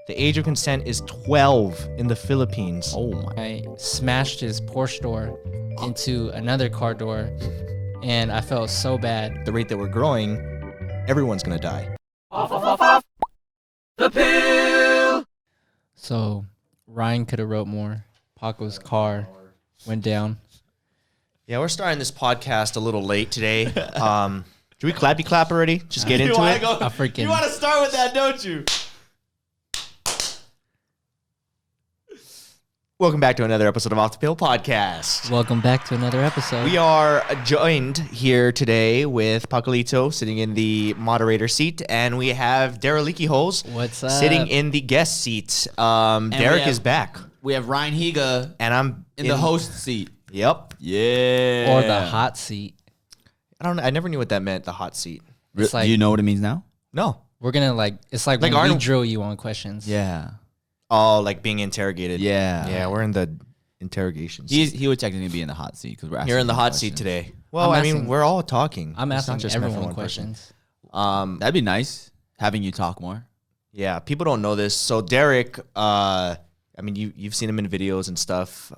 The age of consent is 12 in the Philippines. Oh my. I smashed his Porsche door into another car door, and I felt so bad. The rate that we're growing, everyone's gonna die. The pill. So Ryan could have wrote more. Paco's car went down. Yeah, we're starting this podcast a little late today. Should we clappy clap already? Just get into it. You want to start with that, don't you? Welcome back to another episode of Off the Pill Podcast. Welcome back to another episode. We are joined here today with Pacolito sitting in the moderator seat, and we have Derrick What's up? sitting in the guest seat. Derrick is back, We have Ryan Higa and I'm in the host seat. Yep. Yeah. Or the hot seat. I never knew what that meant. The hot seat. It's like, Do you know what it means now? No. we're gonna it's like when we Arnold- drill you on questions. Yeah. Oh, like being interrogated. Yeah. Yeah, we're in the interrogation seat. He would technically be in the hot seat because we're asking You're in the him hot questions. seat today. Well, I'm I mean, asking- we're all talking. I'm It's not asking just meant for everyone one person. questions. That'd be nice having you talk more. Yeah, people don't know this. So Derrick, I mean, you've seen him in videos and stuff.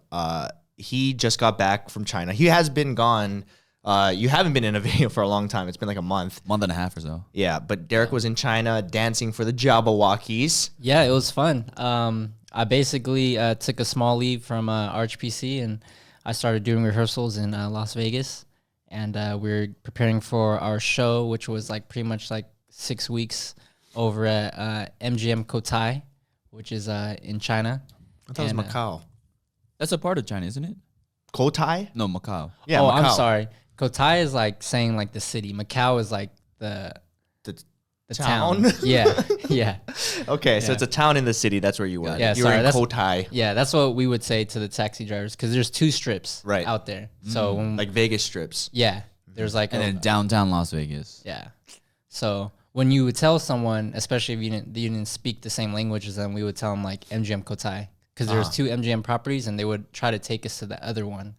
He just got back from China. He has been gone. You haven't been in a video for a long time. It's been like a month. Month and a half or so. Yeah, but Derrick was in China dancing for the Jabberwockies. Yeah, it was fun. I basically took a small leave from RHPC and I started doing rehearsals in Las Vegas. And we're preparing for our show, which was like pretty much like 6 weeks over at MGM Cotai, which is in China. I thought it was Macau. That's a part of China, isn't it? Cotai? No, Macau. Yeah, oh, Macau. I'm sorry. Cotai is like saying like the city. Macau is like the town? town. Yeah, yeah. Okay, so Yeah. it's a town in the city. That's where you were. Yeah, you were sorry, in that's- Cotai. Yeah, that's what we would say to the taxi drivers because there's 2 strips Right. out there. So when, Like Vegas strips. yeah, there's like And then downtown Las Vegas. yeah. So when you would tell someone, especially if you didn't speak the same language as them, we would tell them like MGM Cotai because there's 2 MGM properties and they would try to take us to the other one,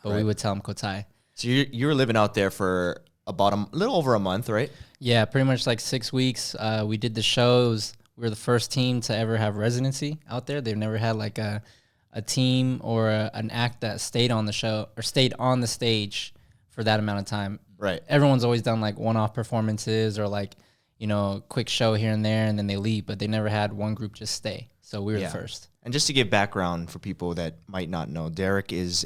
but we would tell them Cotai. So you were living out there for about a little over a month, right? Yeah, pretty much like 6 weeks. We did the shows. We were the first team to ever have residency out there. They've never had like a team or an act that stayed on the show or stayed on the stage for that amount of time. Right. Everyone's always done like one-off performances or like, quick show here and there and then they leave, but they never had one group just stay. So we were the first. And just to give background for people that might not know, Derrick is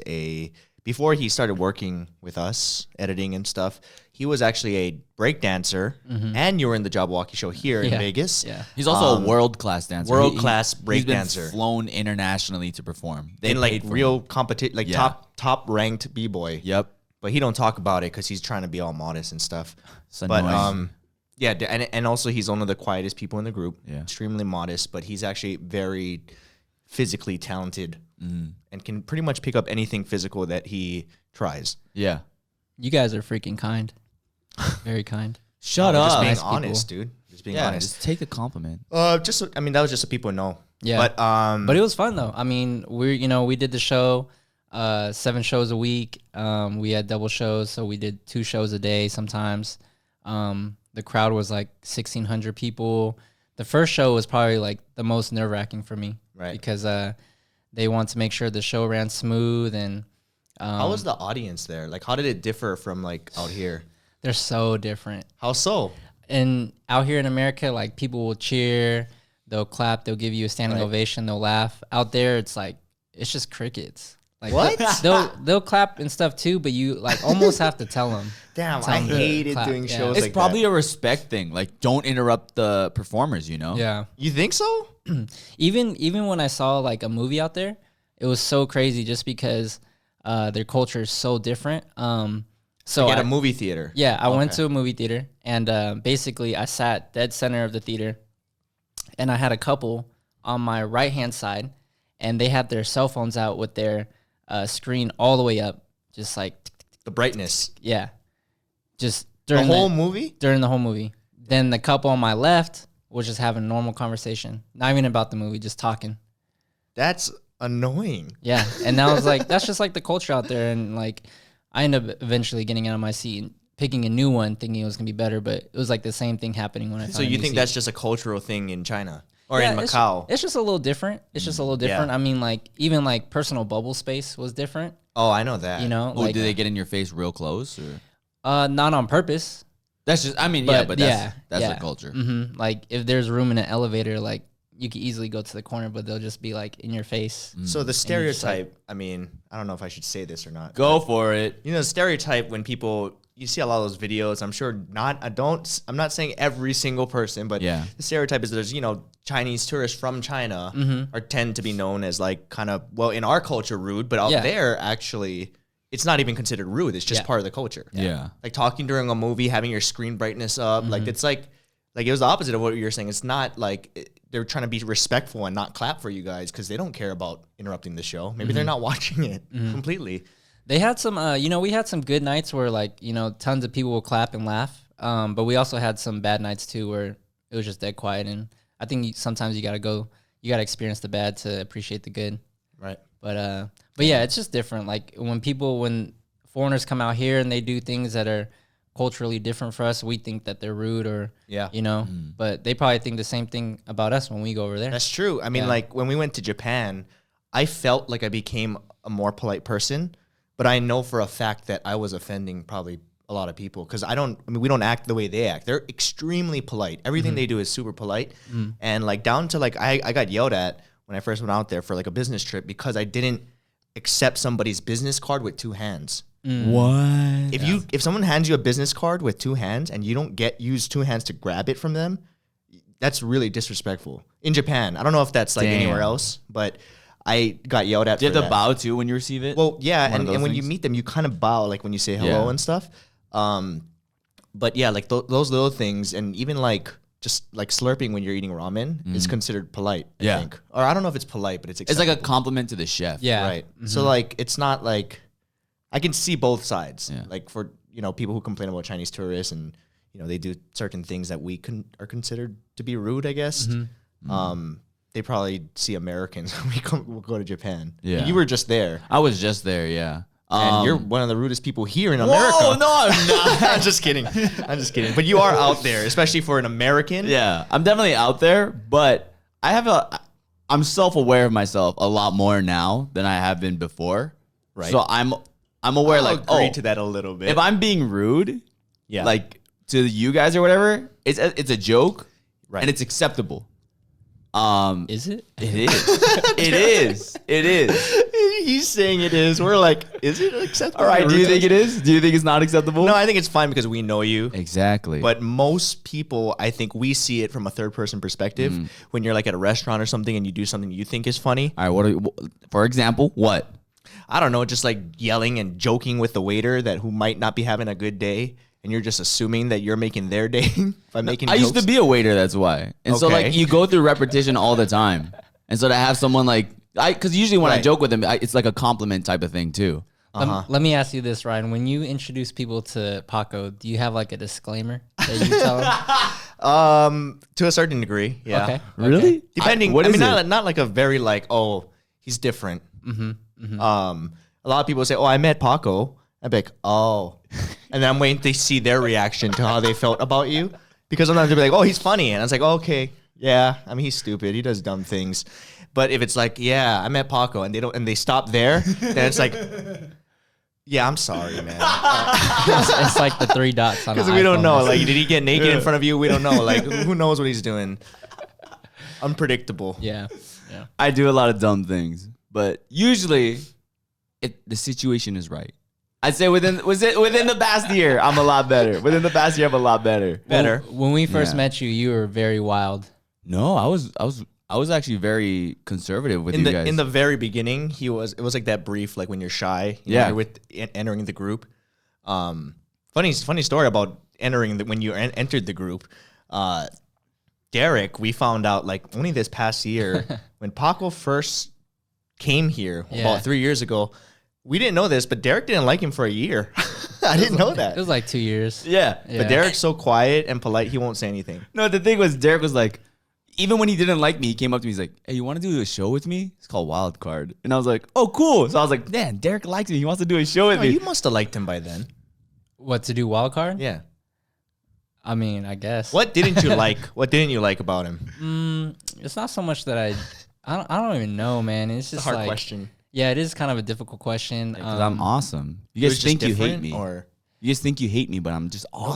before he started working with us, editing and stuff, he was actually a break dancer, and you were in the Jabberwocky show here in Vegas. Yeah. He's also a world-class dancer. world-class break he's been dancer. flown internationally to perform. They In like paid for real him. competition, like Yeah. top ranked b-boy. Yep. But he don't talk about it because he's trying to be all modest and stuff. It's But annoying. yeah, and also he's one of the quietest people in the group. Yeah. Extremely modest, but he's actually very physically talented and can pretty much pick up anything physical that he tries. Yeah. You guys are freaking kind. Very kind. Shut Just being Nice people. honest, dude. Just being Yeah, honest. just take the compliment. That was just so people know. Yeah. But But it was fun though. I mean, we did the show, 7 shows a week. We had double shows, so we did 2 shows a day sometimes. The crowd was like 1,600 people. The first show was probably like the most nerve-wracking for me, Right. Because they want to make sure the show ran smooth and how was the audience there? Like, how did it differ from like out here? they're so different. How so? And out here in America, like people will cheer, they'll clap, they'll give you a standing Right. ovation, they'll laugh. Out there, it's like it's just crickets. Like What? They'll clap and stuff too, but you like almost have to tell them. Damn, Tell I them to hated clap, doing yeah. shows It's like probably that. a respect thing. Like, don't interrupt the performers, you know? Yeah. You think so? Even when I saw like a movie out there, it was so crazy just because their culture is so different. So At I- a movie theater. Yeah, I went to a movie theater, and basically I sat dead center of the theater, and I had a couple on my right-hand side, and they had their cell phones out with their screen all the way up, just like, The brightness. yeah, just The during whole movie? during the whole movie. Then the couple on my left was just having a normal conversation, not even about the movie, just talking. That's annoying. Yeah, and I was like, that's just like the culture out there, and like I ended up eventually getting out of my seat and picking a new one, thinking it was gonna be better, but it was like the same thing happening when I. So found a you new think seat. that's just a cultural thing in China? Or in it's- Macau. It's just a little different. It's just a little different. Yeah. I mean, like even like personal bubble space was different. Oh, I know that. You know, Oh, like do they get in your face real close? Or? not on purpose. That's just, I mean, But but yeah, that's yeah. their culture. Like if there's room in an elevator, like you could easily go to the corner, but they'll just be like in your face. So the just, like- stereotype, I mean, I don't know if I should say this or not. Go for it. You know, the stereotype when people, you see a lot of those videos, I'm sure I'm not saying every single person, but Yeah. the stereotype is there's, Chinese tourists from China tend to be known as like kind of, well, in our culture, rude, but out Yeah. there, actually, it's not even considered rude. It's just Yeah. part of the culture. Yeah. Like talking during a movie, having your screen brightness up, like it's like it was the opposite of what you were saying. It's not like they're trying to be respectful and not clap for you guys because they don't care about interrupting the show. Maybe they're not watching it completely. They had some, we had some good nights where like, tons of people will clap and laugh. But we also had some bad nights too where it was just dead quiet. And I think sometimes you got to experience the bad to appreciate the good. Right. But yeah, it's just different. Like when foreigners come out here and they do things that are culturally different for us, we think that they're rude or, Yeah. but they probably think the same thing about us when we go over there. That's true. I mean, Yeah. like when we went to Japan, I felt like I became a more polite person, but I know for a fact that I was offending probably a lot of people because we don't act the way they act. They're extremely polite. Everything they do is super polite. And like down to like, I got yelled at when I first went out there for like a business trip because I didn't accept somebody's business card with two hands. What? If someone hands you a business card with two hands and you don't use two hands to grab it from them, that's really disrespectful. In Japan, I don't know if that's like Damn. anywhere else, but I got yelled at. Do you for have to that. bow too when you receive it? Well, yeah, One of and those when you things? meet them, you kind of bow like when you say hello Yeah. and stuff. But yeah, like those little things, and even like just like slurping when you're eating ramen is considered polite. I Yeah. think, or I don't know if it's polite, but it's It's like a compliment to the chef. Yeah. right. So like it's not like I can see both sides. Yeah. Like for people who complain about Chinese tourists and they do certain things that we are considered to be rude, I guess. They probably see Americans when we'll go to Japan. Yeah. You were just there. I was just there, yeah. And you're one of the rudest people here in America. Whoa, no, I'm not. I'm just kidding. I'm just kidding. But you are out there, especially for an American. Yeah, I'm definitely out there, but I'm self-aware of myself a lot more now than I have been before. Right. So I'm aware, I'll like, agree to that a little bit. if I'm being rude, yeah, like to you guys or whatever, it's a joke, Right. and it's acceptable. Is it? It is. It is. he's saying it is. We're like, is it acceptable? All right. Do you think it is? Do you think it's not acceptable? No, I think it's fine because we know you. Exactly. But most people, I think we see it from a third person perspective. When you're like at a restaurant or something and you do something you think is funny. all right. For example, what? I don't know, just like yelling and joking with the waiter who might not be having a good day. And you're just assuming that you're making their day by making I jokes. used to be a waiter, that's why. And so Okay. like you go through repetition all the time. And so to have someone like because usually when I Right. joke with them, it's like a compliment type of thing too. Let me ask you this, Ryan. When you introduce people to Paco, do you have like a disclaimer that you tell them? To a certain degree, yeah. Okay. Really? Depending, What I is mean, it? not like a very like, oh, he's different. A lot of people say, oh, I met Paco. I'd be like, oh. And then I'm waiting to see their reaction to how they felt about you. Because sometimes they'll be like, oh, he's funny. And I was like, oh, okay, yeah. I mean, he's stupid. He does dumb things. But if it's like, yeah, I met Paco, and they stop there, then it's like, yeah, I'm sorry, man. It's like the 3 dots on. Because an we don't iPhone. know. Like, did he get naked in front of you? We don't know. Like, who knows what he's doing? Unpredictable. Yeah. Yeah. I do a lot of dumb things, but usually the situation is right. I'd say within the past year, I'm a lot better. Within the past year, I'm a lot better. When we first Yeah. met you, you were very wild. No, I was actually very conservative with In you the guys. in the very beginning, it was like that brief, like when you're shy, Yeah. you're with entering the group. Funny story about entering when you entered the group. Derrick, we found out like only this past year when Paco first came here Yeah. about 3 years ago. We didn't know this, but Derrick didn't like him for a year. I didn't know that. It was like 2 years. yeah. Yeah. But Derrick's so quiet and polite, he won't say anything. No, the thing was, Derrick was like, even when he didn't like me, he came up to me. He's like, "Hey, you want to do a show with me? It's called Wild Card." And I was like, "Oh, cool." So I was like, "Man, Derrick likes me. He wants to do a show with No, me." you must have liked him by then. What to do? Wild card? Yeah. I mean, I guess. What didn't you like? What didn't you like about him? It's not so much that I don't even know, man. It's just Hard like, question. yeah, it is kind of a difficult question. Because I'm awesome. You It guys was just think you hate different, me. or You guys think you hate me, but I'm just awesome.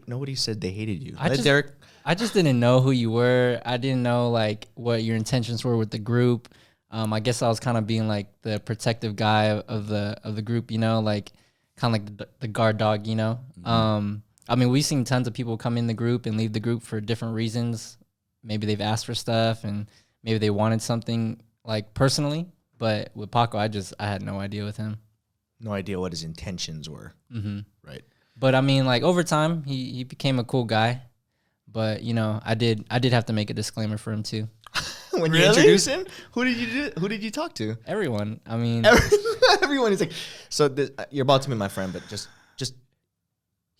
Nobody said they hated you. I just- Derrick. I just didn't know who you were. I didn't know like what your intentions were with the group. I guess I was kind of being like the protective guy of the group, you know, like kind of like the guard dog, you know. I mean, we've seen tons of people come in the group and leave the group for different reasons. Maybe they've asked for stuff and maybe they wanted something like personally. But with Paco, I had no idea with him. No idea what his intentions were. Mm-hmm. Right. But I mean, like over time, he became a cool guy. But you know, I did have to make a disclaimer for him too. When you Really? introduce him, who did you talk to? Everyone. I mean, Everyone is like, so you're about to meet my friend, but just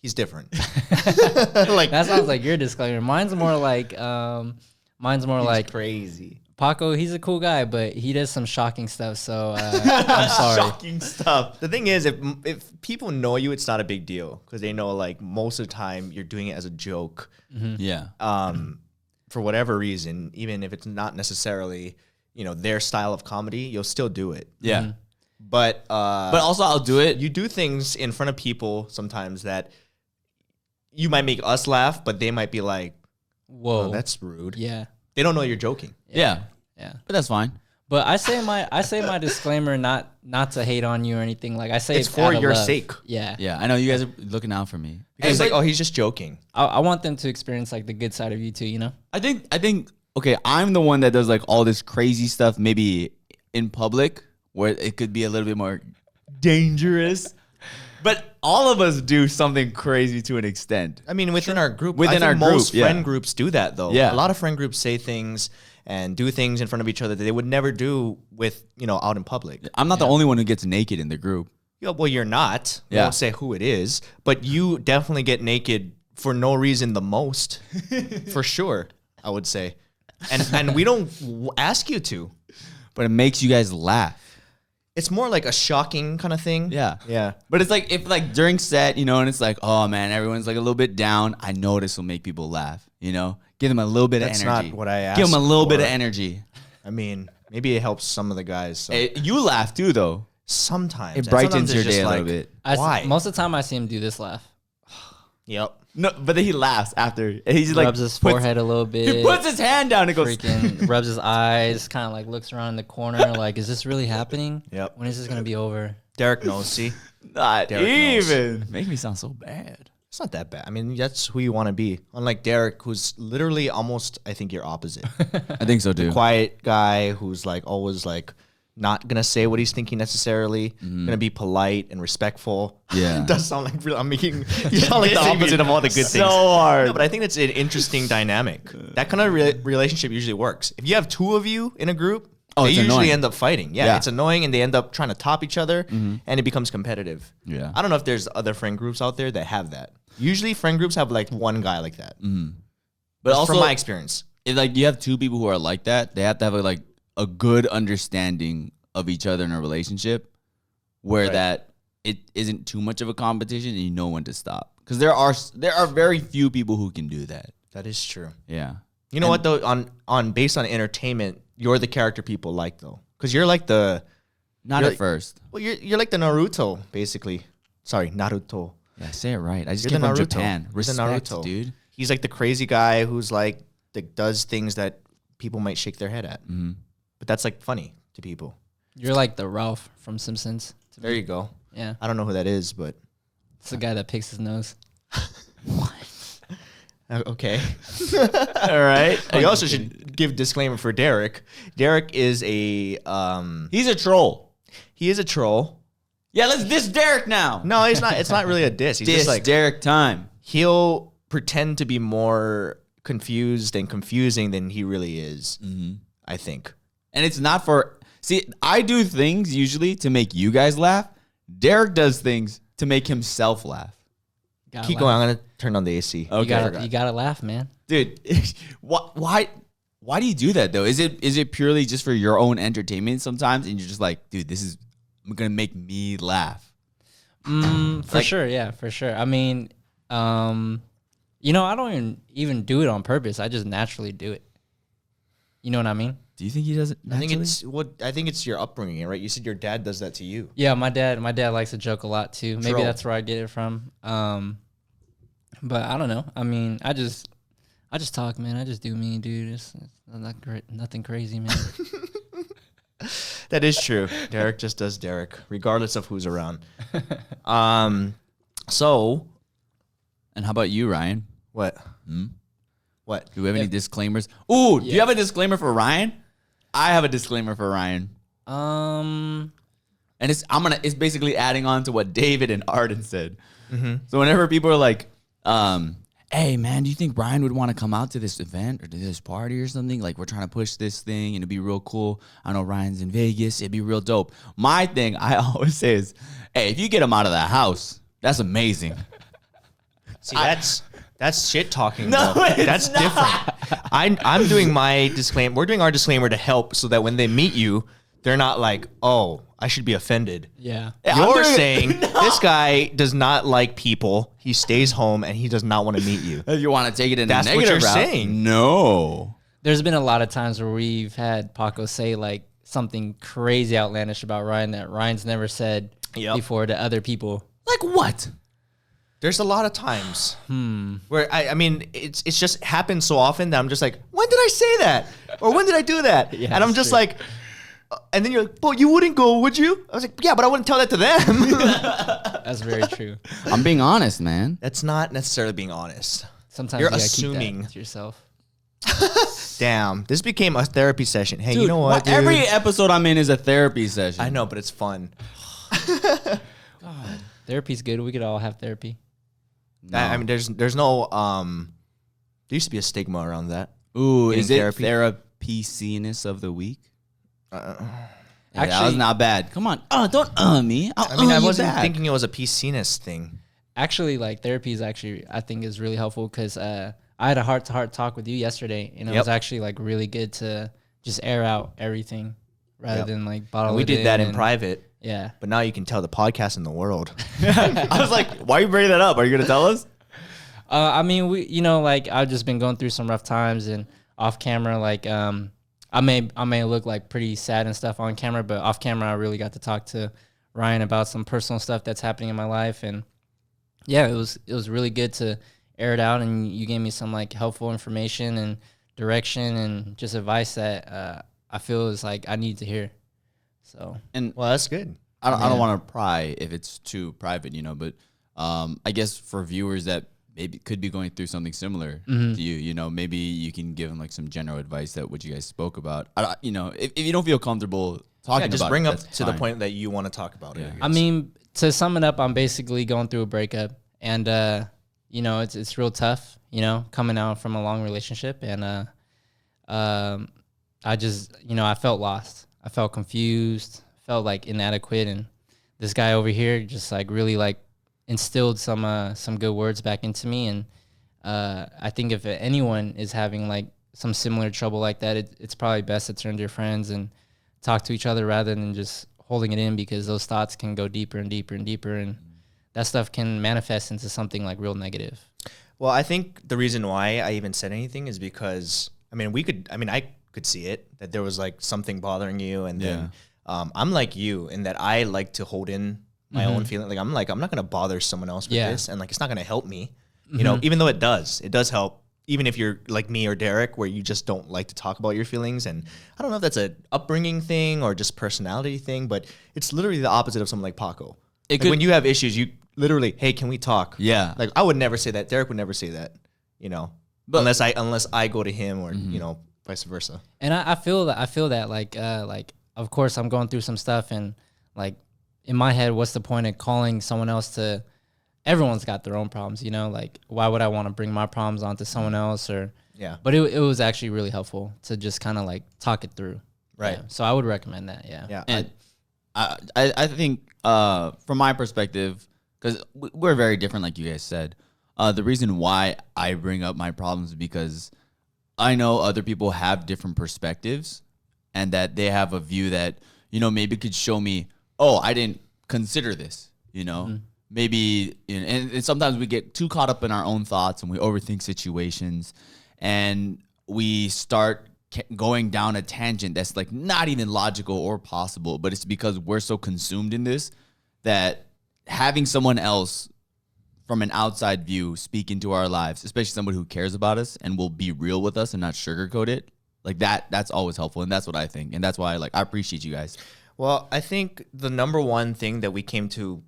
he's different. Like that sounds like your disclaimer. Mine's more like he's crazy. Paco. He's a cool guy, but he does some shocking stuff. So I'm sorry. Shocking stuff. The thing is, if people know you, it's not a big deal because they know like most of the time you're doing it as a joke. Yeah. For whatever reason, even if it's not necessarily their style of comedy, you'll still do it. Yeah. But But also, I'll do it. you do things in front of people sometimes that you might make us laugh, but they might be like, Whoa, "Oh, that's rude." yeah, They don't know you're joking. Yeah. yeah. But that's fine. But I say my disclaimer not to hate on you or anything. Like I say It's it for out of your love. sake. Yeah, Yeah. I know you guys are looking out for me. It's like, oh, he's just joking. I want them to experience like the good side of you too. You know. I think okay, I'm the one that does like all this crazy stuff maybe in public where it could be a little bit more dangerous. But all of us do something crazy to an extent. I mean, within our group, Within I our think group, most yeah. friend groups do that though. Yeah. A lot of friend groups say things and do things in front of each other that they would never do with out in public. I'm not the only one who gets naked in the group. Yeah, well, you're not. We Yeah. won't say who it is, but you definitely get naked for no reason the most, for sure. I would say, and we don't ask you to. But it makes you guys laugh. It's more like a shocking kind of thing. Yeah. Yeah. But it's like if like during set, and it's like, oh man, everyone's like a little bit down. I know this will make people laugh, Give them a little bit That's of energy. not what I asked Give them a little bit for. of energy. I mean, maybe it helps some of the guys. So. You laugh too though. Sometimes It And brightens sometimes your it's just day a like, little bit. Why? Most of the time, I see him do this laugh. Yep. No, but then he laughs after. And he's like Rubs his puts- forehead a little bit. He puts his hand down and goes. freaking rubs his eyes, kind of like looks around in the corner, like, is this really happening? Yep. When is this gonna be over? Derrick knows. See, Not Derrick knows. even. Make me sound so bad. it's not that bad. I mean, that's who you want to be. Unlike Derrick, who's literally almost, I think, your opposite. I think so too. Quiet guy who's like always like not gonna say what he's thinking necessarily. Gonna be polite and respectful. Yeah. It does sound like I'm making. You sound like the opposite of all the good so things. hard. No, but I think that's an interesting dynamic. That kind of relationship usually works. If you have two of you in a group, they it's usually annoying. end up fighting. Yeah, Yeah. it's annoying, and they end up trying to top each other, and it becomes competitive. Yeah. I don't know if there's other friend groups out there that have that. Usually, friend groups have like one guy like that. But Just also, from my experience, if, like you have two people who are like that, they have to have like a good understanding of each other in a relationship, where Right. that it isn't too much of a competition and you know when to stop. Because there are very few people who can do that. that is true. Yeah. You know what though? On based on entertainment, you're the character people like though, because you're like the Not You're- at first. well, you're like the Naruto basically. Sorry, Naruto. Yeah, say it right. I just You're came the from Naruto. Japan. You're the Respect, Naruto. dude. He's like the crazy guy who's like that does things that people might shake their head at, but that's like funny to people. You're like the Ralph from Simpsons. There you go. Yeah, I don't know who that is, but it's the guy that picks his nose. okay. All right. We also should give disclaimer for Derrick. Derrick is a He's a troll. he is a troll. Yeah, let's diss Derrick now. No, he's not. It's not really a diss. He's Diss just like Derrick time. he'll pretend to be more confused and confusing than he really is. I think. And it's not for... See, I do things usually to make you guys laugh. Derrick does things to make himself laugh. Gotta Keep laugh. going. I'm gonna turn on the AC. You gotta laugh, man. Dude, why do you do that though? Is it purely just for your own entertainment sometimes and you're just like, dude, this is going to make me laugh? For sure, yeah, for sure. I mean, You know, I don't even do it on purpose. I just naturally do it. You know what I mean? Do you think he does it naturally? I think it's your upbringing, right? You said your dad does that to you. Yeah, my dad likes to joke a lot too. Maybe Troll. that's where I get it from. But I don't know. I mean, I just talk, man. I just do me, dude. It's not great, nothing crazy, man. That is true. Derrick just does Derrick, regardless of who's around. So, And how about you, Ryan? what? What? Do we have any disclaimers? Ooh, do you have a disclaimer for Ryan? I have a disclaimer for Ryan. And it's basically adding on to what David and Arden said. So whenever people are like, hey man, do you think Ryan would want to come out to this event or to this party or something? Like, we're trying to push this thing and it'd be real cool. I know Ryan's in Vegas. It'd be real dope. My thing I always say is, hey, if you get him out of the house, that's amazing. See, that's shit talking. No, though. it's That's not. different. I'm doing my disclaimer. We're doing our disclaimer to help so that when they meet you, they're not like, oh, I should be offended. Yeah. I'm You're doing- saying this guy does not like people. He stays home and he does not want to meet you. If you want to take it in That's a what negative you're route, saying. No. There's been a lot of times where we've had Paco say like something crazy outlandish about Ryan that Ryan's never said Yep. before to other people. Like what? There's a lot of times where I mean, it's just happened so often that I'm just like, when did I say that? Or when did I do that? Yeah, and I'm it's just true. like, and then you're like, well, you wouldn't go, would you? I was like, yeah, but I wouldn't tell that to them. That's very true. I'm being honest, man. That's not necessarily being honest. Sometimes You're you gotta assuming. keep that to yourself. Damn, this became a therapy session. Hey, you Dude, know what, dude? every episode I'm in is a therapy session. I know, but it's fun. Therapy's good. We could all have therapy. No. I mean, there's no there used to be a stigma around that. Ooh, Getting is it therapy. therapy-ness of the week? Hey, that was Actually- not bad. Come on. Don't me. I mean, I you wasn't back. thinking it was a PC-ness thing. Actually, like therapy is actually, I think, is really helpful because I had a heart-to-heart talk with you yesterday, and it was actually like really good to just air out everything rather Yep. than like bottle And we it did that in and- private, Yeah. but now you can tell the podcast in the world. I was like, why are you bringing that up? Are you going to tell us? I mean, like I've just been going through some rough times, and off camera, like I may look like pretty sad and stuff on camera, but off camera, I really got to talk to Ryan about some personal stuff that's happening in my life, and yeah, it was really good to air it out, and you gave me some like helpful information and direction and just advice that I feel is like I need to hear. So And Well, that's good. I don't want to pry if it's too private, but I guess for viewers that maybe could be going through something similar to you, maybe you can give them like some general advice that what you guys spoke about. If you don't feel comfortable talking Yeah, just about bring it, up that's to the fine. point that you want to talk about it. I mean, to sum it up, I'm basically going through a breakup, and it's real tough, coming out from a long relationship, and I just, I felt lost, I felt confused, felt like inadequate, and this guy over here just like really like instilled some good words back into me, and I think if anyone is having like some similar trouble like that, it's probably best to turn to your friends and talk to each other rather than just holding it in, because those thoughts can go deeper and deeper and deeper, and that stuff can manifest into something like real negative. Well, I think the reason why I even said anything is because I could see it, that there was like something bothering you, and then I'm like you in that I like to hold in my own feeling. Like I'm not gonna bother someone else with this, and like it's not gonna help me. Even though it does help. Even if you're like me or Derrick, where you just don't like to talk about your feelings, and I don't know if that's a upbringing thing or just personality thing, but it's literally the opposite of someone like Paco. When you have issues, you literally, hey, can we talk? Yeah. Like I would never say that. Derrick would never say that. But- unless I go to him, or vice versa. And I feel that like of course I'm going through some stuff, and like in my head, what's the point of calling someone else to? Everyone's got their own problems, like why would I want to bring my problems onto someone else? Or Yeah. but it was actually really helpful to just kind of like talk it through. Right. Yeah. So I would recommend that. Yeah. Yeah. And I think from my perspective, because we're very different, like you guys said, the reason why I bring up my problems is because I know other people have different perspectives, and that they have a view that maybe could show me, oh, I didn't consider this, maybe, and sometimes we get too caught up in our own thoughts and we overthink situations, and we start going down a tangent that's like not even logical or possible, but it's because we're so consumed in this that having someone else from an outside view speak into our lives, especially somebody who cares about us and will be real with us and not sugarcoat it, like that's always helpful. And that's what I think. And that's why I appreciate you guys. Well, I think the number one thing that we came to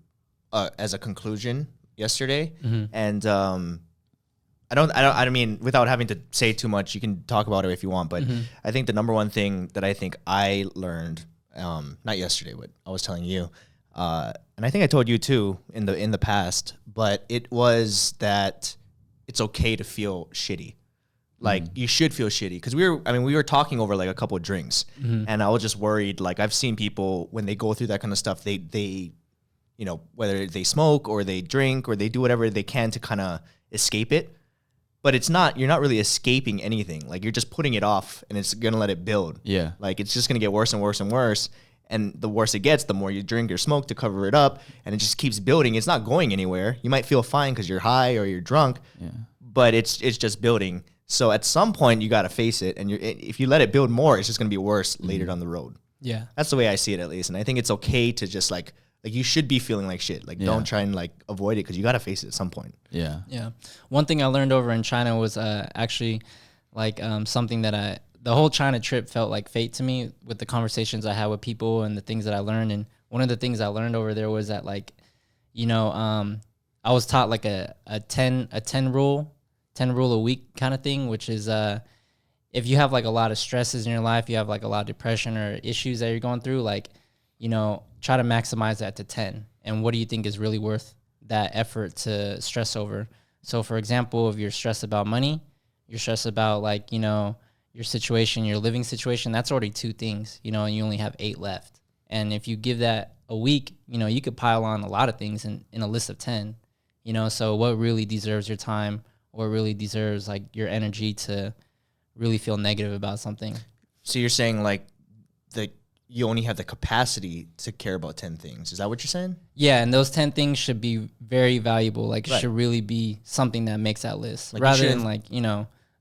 as a conclusion yesterday, and I don't mean, without having to say too much, you can talk about it if you want, but I think the number one thing that I think I learned, not yesterday, but I was telling you, and I think I told you too in the past, but it was that it's okay to feel shitty. Like you should feel shitty, because we were talking over like a couple of drinks, and I was just worried. Like I've seen people when they go through that kind of stuff, they whether they smoke or they drink or they do whatever they can to kind of escape it. But you're not really escaping anything. Like you're just putting it off, and it's gonna let it build. Yeah. Like it's just gonna get worse and worse and worse. And the worse it gets, the more you drink or smoke to cover it up, and it just keeps building. It's not going anywhere. You might feel fine because you're high or you're drunk, but it's just building. So at some point you gotta face it, and if you let it build more, it's just gonna be worse later down the road. Yeah, that's the way I see it, at least. And I think it's okay to just like you should be feeling like shit. Like don't try and like avoid it, because you gotta face it at some point. Yeah. Yeah. One thing I learned over in China was actually like something that the whole China trip felt like fate to me, with the conversations I had with people and the things that I learned. And one of the things I learned over there was that like, I was taught like a 10 rule a week kind of thing, which is if you have like a lot of stresses in your life, you have like a lot of depression or issues that you're going through, like, try to maximize that to 10. And what do you think is really worth that effort to stress over? So for example, if you're stressed about money, you're stressed about like, your situation, your living situation, that's already 2 things, and you only have 8 left. And if you give that a week, you could pile on a lot of things in a list of 10, so what really deserves your time, or really deserves like your energy to really feel negative about something? So you're saying like you only have the capacity to care about 10 things. Is that what you're saying? Yeah, and those 10 things should be very valuable. Like, it should really be something that makes that list. Like rather than like,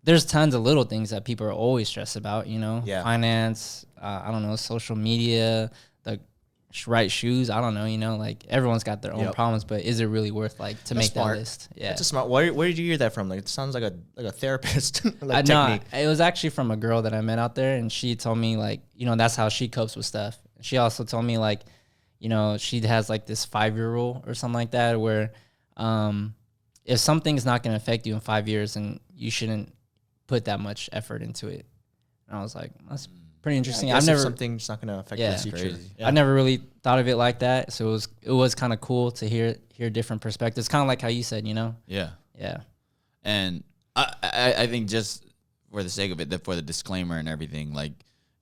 there's tons of little things that people are always stressed about, finance, I don't know, social media, the right shoes. I don't know, like everyone's got their own problems, but is it really worth like to make that list? Yeah. That's a smart. Where did you hear that from? Like, it sounds like a therapist like technique. No, it was actually from a girl that I met out there, and she told me like, that's how she copes with stuff. She also told me like, she has like this 5-year rule or something like that, where if something's not going to affect you in 5 years, and you shouldn't put that much effort into it. And I was like, that's pretty interesting. I've never something's not going to affect the future. I never really thought of it like that. So it was kind of cool to hear different perspectives. Kind of like how you said, Yeah. Yeah. And I think, just for the sake of it, for the disclaimer and everything, like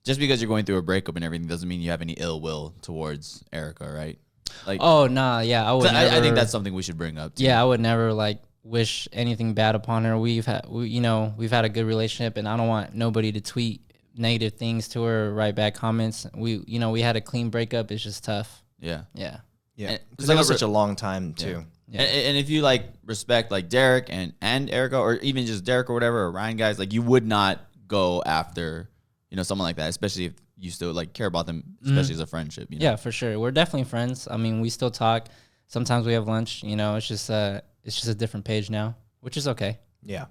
just because you're going through a breakup and everything doesn't mean you have any ill will towarhad Erica, right? Like, oh nah, yeah, I would. I think that's something we should bring up too. Yeah, I would never like wish anything bad upon her. We've had a good relationship, and I don't want nobody to tweet negative things to her, or write bad comments. We had a clean breakup. It's just tough. Yeah. Because that was such a long time too. Yeah. And if you like respect like Derrick and Erica, or even just Derrick or whatever, or Ryan guys, like you would not go after someone like that, especially if you still like care about them, especially as a friendship. Yeah, for sure. We're definitely friends. I mean, we still talk. Sometimes we have lunch. It's just a different page now, which is okay. Yeah.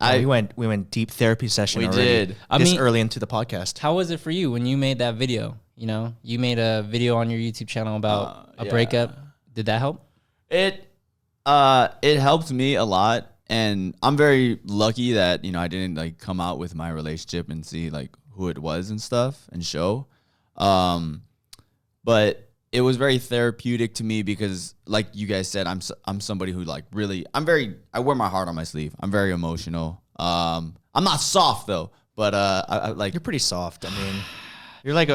We went deep therapy session. We already. did. Early into the podcast. How was it for you when you made that video? You made a video on your YouTube channel about a breakup. Did that help? It helped me a lot, and I'm very lucky that I didn't like come out with my relationship and see like who it was and stuff and show. But it was very therapeutic to me because, like you guys said, I'm somebody who like really I wear my heart on my sleeve. I'm very emotional. I'm not soft though, but I like you're pretty soft. I mean, you're like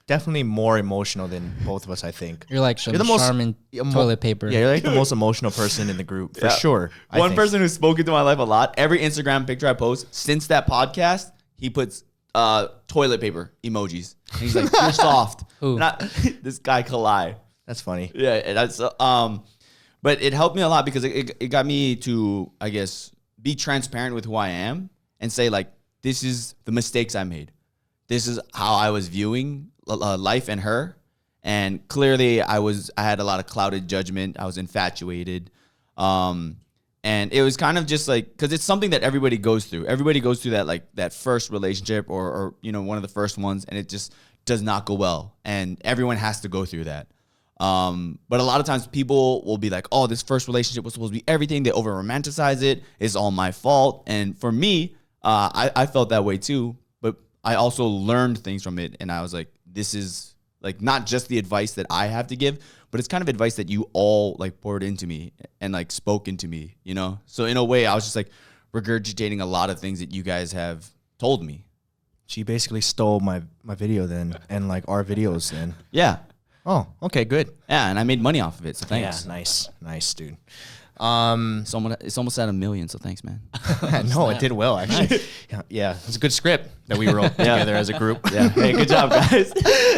definitely more emotional than both of us, I think. You're like the most charming toilet paper. Yeah, you're like the most emotional person in the group for sure. One person who's spoken to my life a lot. Every Instagram picture I post since that podcast, he puts toilet paper emojis. And he's like, you're soft. Who? This guy Kalai. That's funny. Yeah, and that's but it helped me a lot because it got me to, I guess, be transparent with who I am and say like, this is the mistakes I made. This is how I was viewing life and her. And clearly I had a lot of clouded judgment. I was infatuated. And it was kind of just like, because it's something that everybody goes through. Everybody goes through that, like that first relationship or one of the first ones, and it just does not go well. And everyone has to go through that. But a lot of times people will be like, oh, this first relationship was supposed to be everything. They over romanticize it. It's all my fault. And for me, I felt that way too, but I also learned things from it. And I was like, this is like not just the advice that I have to give, but it's kind of advice that you all like poured into me and like spoke into me, So in a way, I was just like regurgitating a lot of things that you guys have told me. She basically stole my video then, and like our videos then. Yeah. Oh, okay, good. Yeah, and I made money off of it, so thanks. Yeah, nice, dude. It's almost at 1 million, so thanks, man. No, it did well actually. Yeah, it's a good script that we wrote together as a group. Yeah, hey, good job, guys.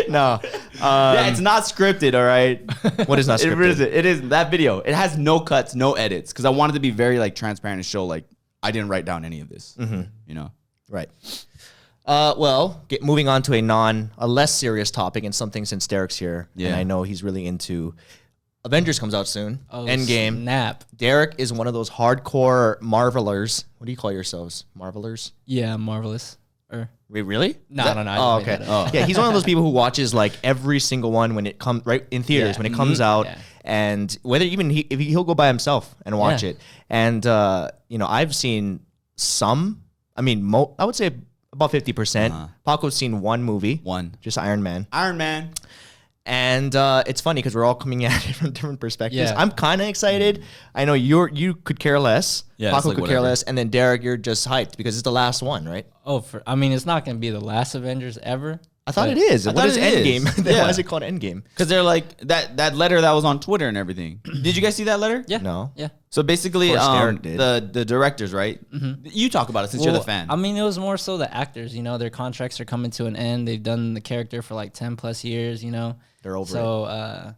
No, Yeah, it's not scripted, all right? what is not scripted? It is that video. It has no cuts, no edits, because I wanted to be very like transparent and show like I didn't write down any of this. Right. Well, moving on to a less serious topic and something since Derrick's here, Yeah. and I know he's really into. Avengers comes out soon. Oh, Endgame. Snap. Derrick is one of those hardcore marvelers. What do you call yourselves? Marvelers? Yeah, marvelous. Wait, really? No, I don't know. Oh, okay. Yeah, he's one of those people who watches like every single one when it comes right in theaters Yeah. when it comes out, Yeah. and whether even if he'll go by himself and watch Yeah. it. And I've seen some. I mean, I would say about 50%. Paco's seen one movie, just Iron Man. And it's funny because we're all coming at it from different perspectives. Yeah. I'm kind of excited. I know you could care less. Yeah, Paco it's like could care whatever. less, and then Derrick, you're just hyped because it's the last one, right? I mean, it's not going to be the last Avengers ever. I thought but it is. I What thought is it is. Endgame? Yeah. Why is it called Endgame? Because they're like that letter that was on Twitter and everything. Did you guys see that letter? Yeah. No. Yeah. So basically, Of course Derrick did. the directors, right? You talk about it since you're the fan. I mean, it was more so the actors. Their contracts are coming to an end. They've done the character for like 10 plus years. They're over it. So,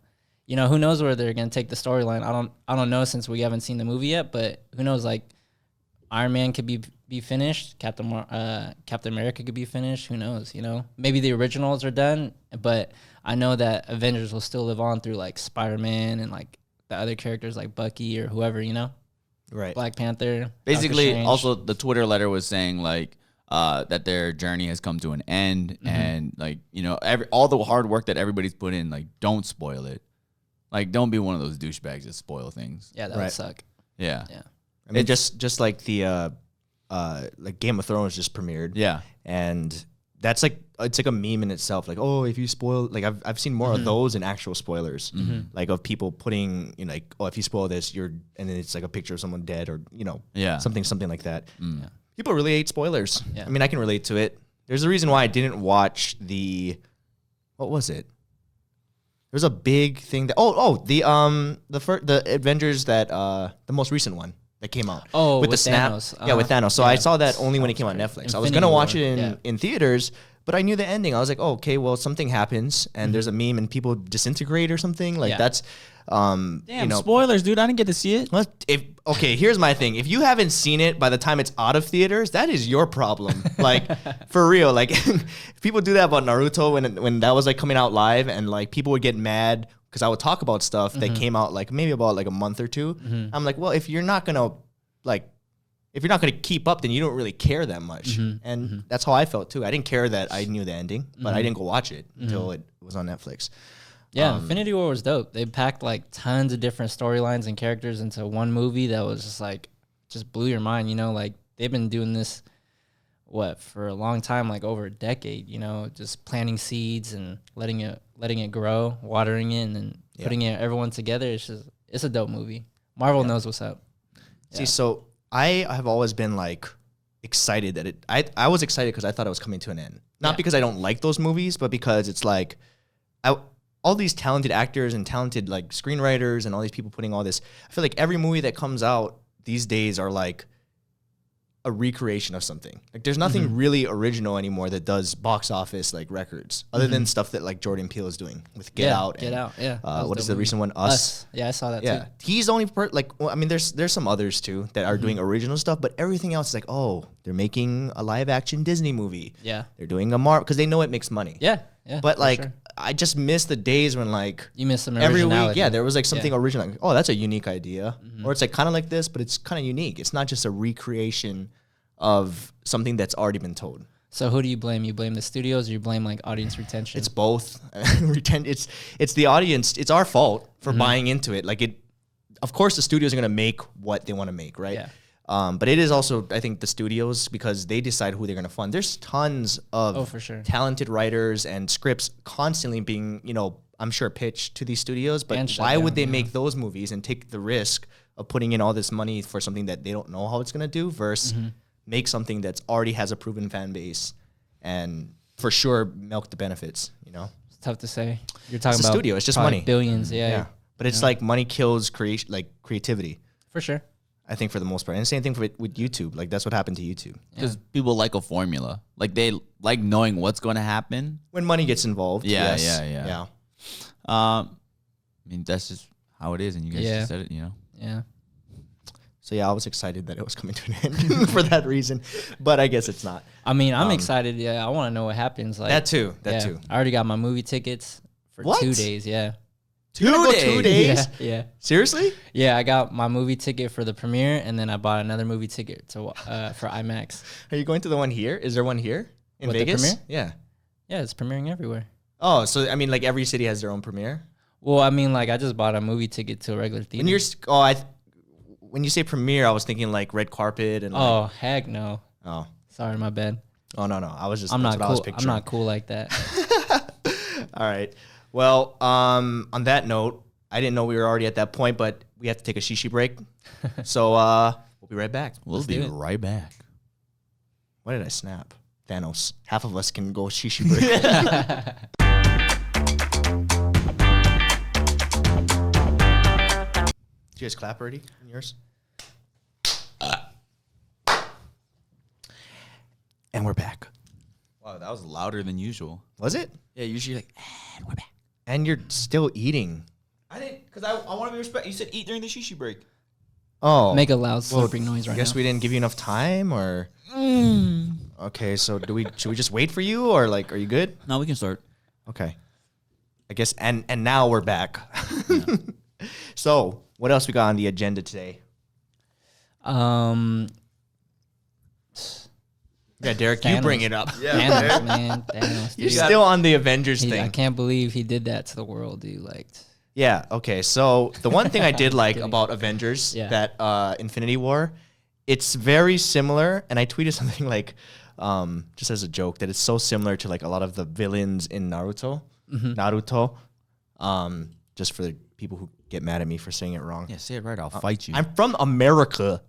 who knows where they're gonna take the storyline? I don't know since we haven't seen the movie yet. But who knows? Like, Iron Man could be finished. Captain America could be finished. Who knows? Maybe the originals are done, but I know that Avengers will still live on through like Spider-Man and like the other characters like Bucky or whoever. Right. Black Panther. Basically, Doctor Strange. also the Twitter letter was saying like that their journey has come to an end, and like all the hard work that everybody's put in, like don't spoil it. Like don't be one of those douchebags that spoil things. Yeah, that Right. would suck. Yeah. Yeah. I mean, just like the like Game of Thrones just premiered. Yeah. And that's like it's like a meme in itself. Like, oh, if you spoil, like I've seen more of those in actual spoilers, like of people putting like, oh, if you spoil this, and then it's like a picture of someone dead or Yeah. something like that. People really hate spoilers. Yeah. I mean, I can relate to it. There's a reason why I didn't watch what was it? There's a big thing that the Avengers that the most recent one that came out. Oh, with the with snap. Thanos. Yeah, with Thanos. So I Yeah. saw that only when it came on Netflix. I was Infinity gonna watch War, it in theaters, but I knew the ending. I was like, oh, okay, well something happens and there's a meme and people disintegrate or something. Like Yeah. that's Damn, spoilers, dude. I didn't get to see it. well, here's my thing. If you haven't seen it by the time it's out of theaters, that is your problem. Like for real. Like if people do that about Naruto when that was like coming out live and like people would get mad because I would talk about stuff that came out like maybe about like a month or two. I'm like, well, if you're not gonna keep up, then you don't really care that much. And that's how I felt too. I didn't care that I knew the ending, but I didn't go watch it until it was on Netflix. Yeah, Infinity War was dope. They packed like tons of different storylines and characters into one movie that was just blew your mind. Like they've been doing this for a long time, like over a decade. Just planting seeds and letting it grow, watering it, and then putting everyone together. It's a dope movie. Marvel knows what's up. See, so I have always been like excited that I was excited because I thought it was coming to an end. Not because I don't like those movies, but because it's like all these talented actors and talented like screenwriters and all these people putting all this. I feel like every movie that comes out these days are like a recreation of something. Like there's nothing really original anymore that does box office like records, other than stuff that like Jordan Peele is doing with Get Out. Get Out. Yeah. What is the recent one? Us. Yeah, I saw that Yeah, too. he's the only well, I mean, there's some others too that are doing original stuff, but everything else is like, oh, they're making a live action Disney movie. Yeah. They're doing a Marvel because they know it makes money. Yeah. Yeah. But for like, sure. I just miss the days when like You miss some every week, originality. yeah, there was like something original. Like, oh, that's a unique idea, Mm-hmm. or it's like kind of like this, but it's kind of unique. It's not just a recreation of something that's already been told. So who do you blame? You blame the studios, or you blame like audience retention? It's both. It's the audience. It's our fault for buying into it. Like it, of course, the studios are gonna make what they want to make, right? Yeah. But it is also, I think, the studios because they decide who they're gonna fund. There's tons of for sure. talented writers and scripts constantly being, I'm sure pitched to these studios. But And shut why would down, they yeah. make those movies and take the risk of putting in all this money for something that they don't know how it's gonna do versus make something that's already has a proven fan base and for sure milk the benefits, It's tough to say. You're talking It's a about studio, it's just probably money. billions. Yeah, Yeah. But it's like money kills creativity, for sure. I think, for the most part. And the same thing with YouTube. Like that's what happened to YouTube. Because people like a formula. Like they like knowing what's going to happen. When money gets involved. Yeah, yes. yeah. I mean, that's just how it is. And you guys Yeah. just said it, Yeah. So yeah, I was excited that it was coming to an end for that reason. But I guess it's not. I mean, I'm excited. Yeah, I want to know what happens. Like That too. yeah, I already got my movie tickets for What? 2 days. Yeah. 2 days? 2 days? Yeah. Seriously? Yeah, I got my movie ticket for the premiere, and then I bought another movie ticket to for IMAX. Are you going to the one here? Is there one here in What, the Vegas? premiere? Yeah. Yeah, it's premiering everywhere. Oh, so I mean, like every city has their own premiere. Well, I mean, like I just bought a movie ticket to a regular theater. When you say premiere, I was thinking like red carpet and. Oh heck no! Oh. Sorry, my bad. Oh no. I was just. I'm that's not what I was cool. I'm picturing. not cool like that. All right. Well, on that note, I didn't know we were already at that point, but we have to take a shishi break. So we'll be right back. We'll be right back. What did I snap? Thanos. Half of us can go shishi break. Did you guys clap already in yours? And we're back. Wow, that was louder than usual. Was it? Yeah, usually like, and we're back. And you're still eating. I didn't, because I want to be respectful. You said eat during the shishi break. Oh. Make a loud slurping noise right Guess now. we didn't give you enough time, or. Okay, so should we just wait for you, or like, are you good? No, we can start. Okay. I guess, and now we're back. So, what else we got on the agenda today? Um, Yeah, Derrick, you Thanos. bring it up. Thanos, man. Thanos, You're dude. still on the Avengers I thing. can't believe he did that to the world, dude. Like, Yeah, okay. So, the one thing I did like Kidding. about Avengers, Yeah. that Infinity War, it's very similar, and I tweeted something like, just as a joke, that it's so similar to like a lot of the villains in Naruto. Naruto. Just for the people who get mad at me for saying it wrong. Yeah, say it right. I'll fight you. I'm from America,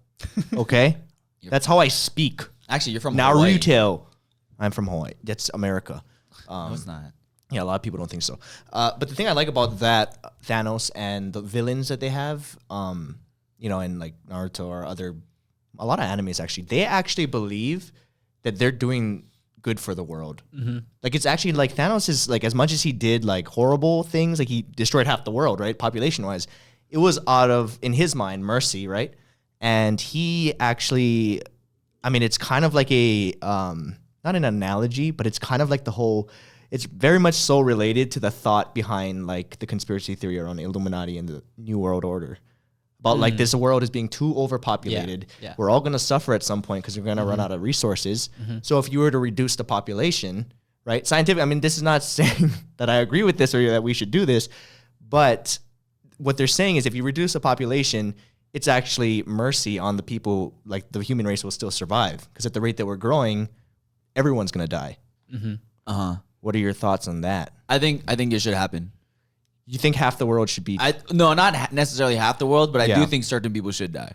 okay? That's how I speak. Actually, you're from Hawaii. Naruto. I'm from Hawaii. That's America. No, it's not. Yeah, a lot of people don't think so. But the thing I like about that Thanos and the villains that they have, in like Naruto or a lot of animes actually, they actually believe that they're doing good for the world. Like it's actually like Thanos is like, as much as he did like horrible things, like he destroyed half the world, right? Population wise, it was out of, in his mind, mercy, right? And he actually, I mean, it's kind of like a, not an analogy, but it's kind of like it's very much so related to the thought behind like the conspiracy theory around the Illuminati and the New World Order. About like this world is being too overpopulated. Yeah. We're all going to suffer at some point because we're going to run out of resources. So if you were to reduce the population, right? Scientific, I mean, this is not saying that I agree with this or that we should do this, but what they're saying is if you reduce the population, it's actually mercy on the people, like the human race will still survive. Because at the rate that we're growing, everyone's going to die. What are your thoughts on that? I think it should happen. You think half the world should be... No, not necessarily half the world, but I Yeah. do think certain people should die.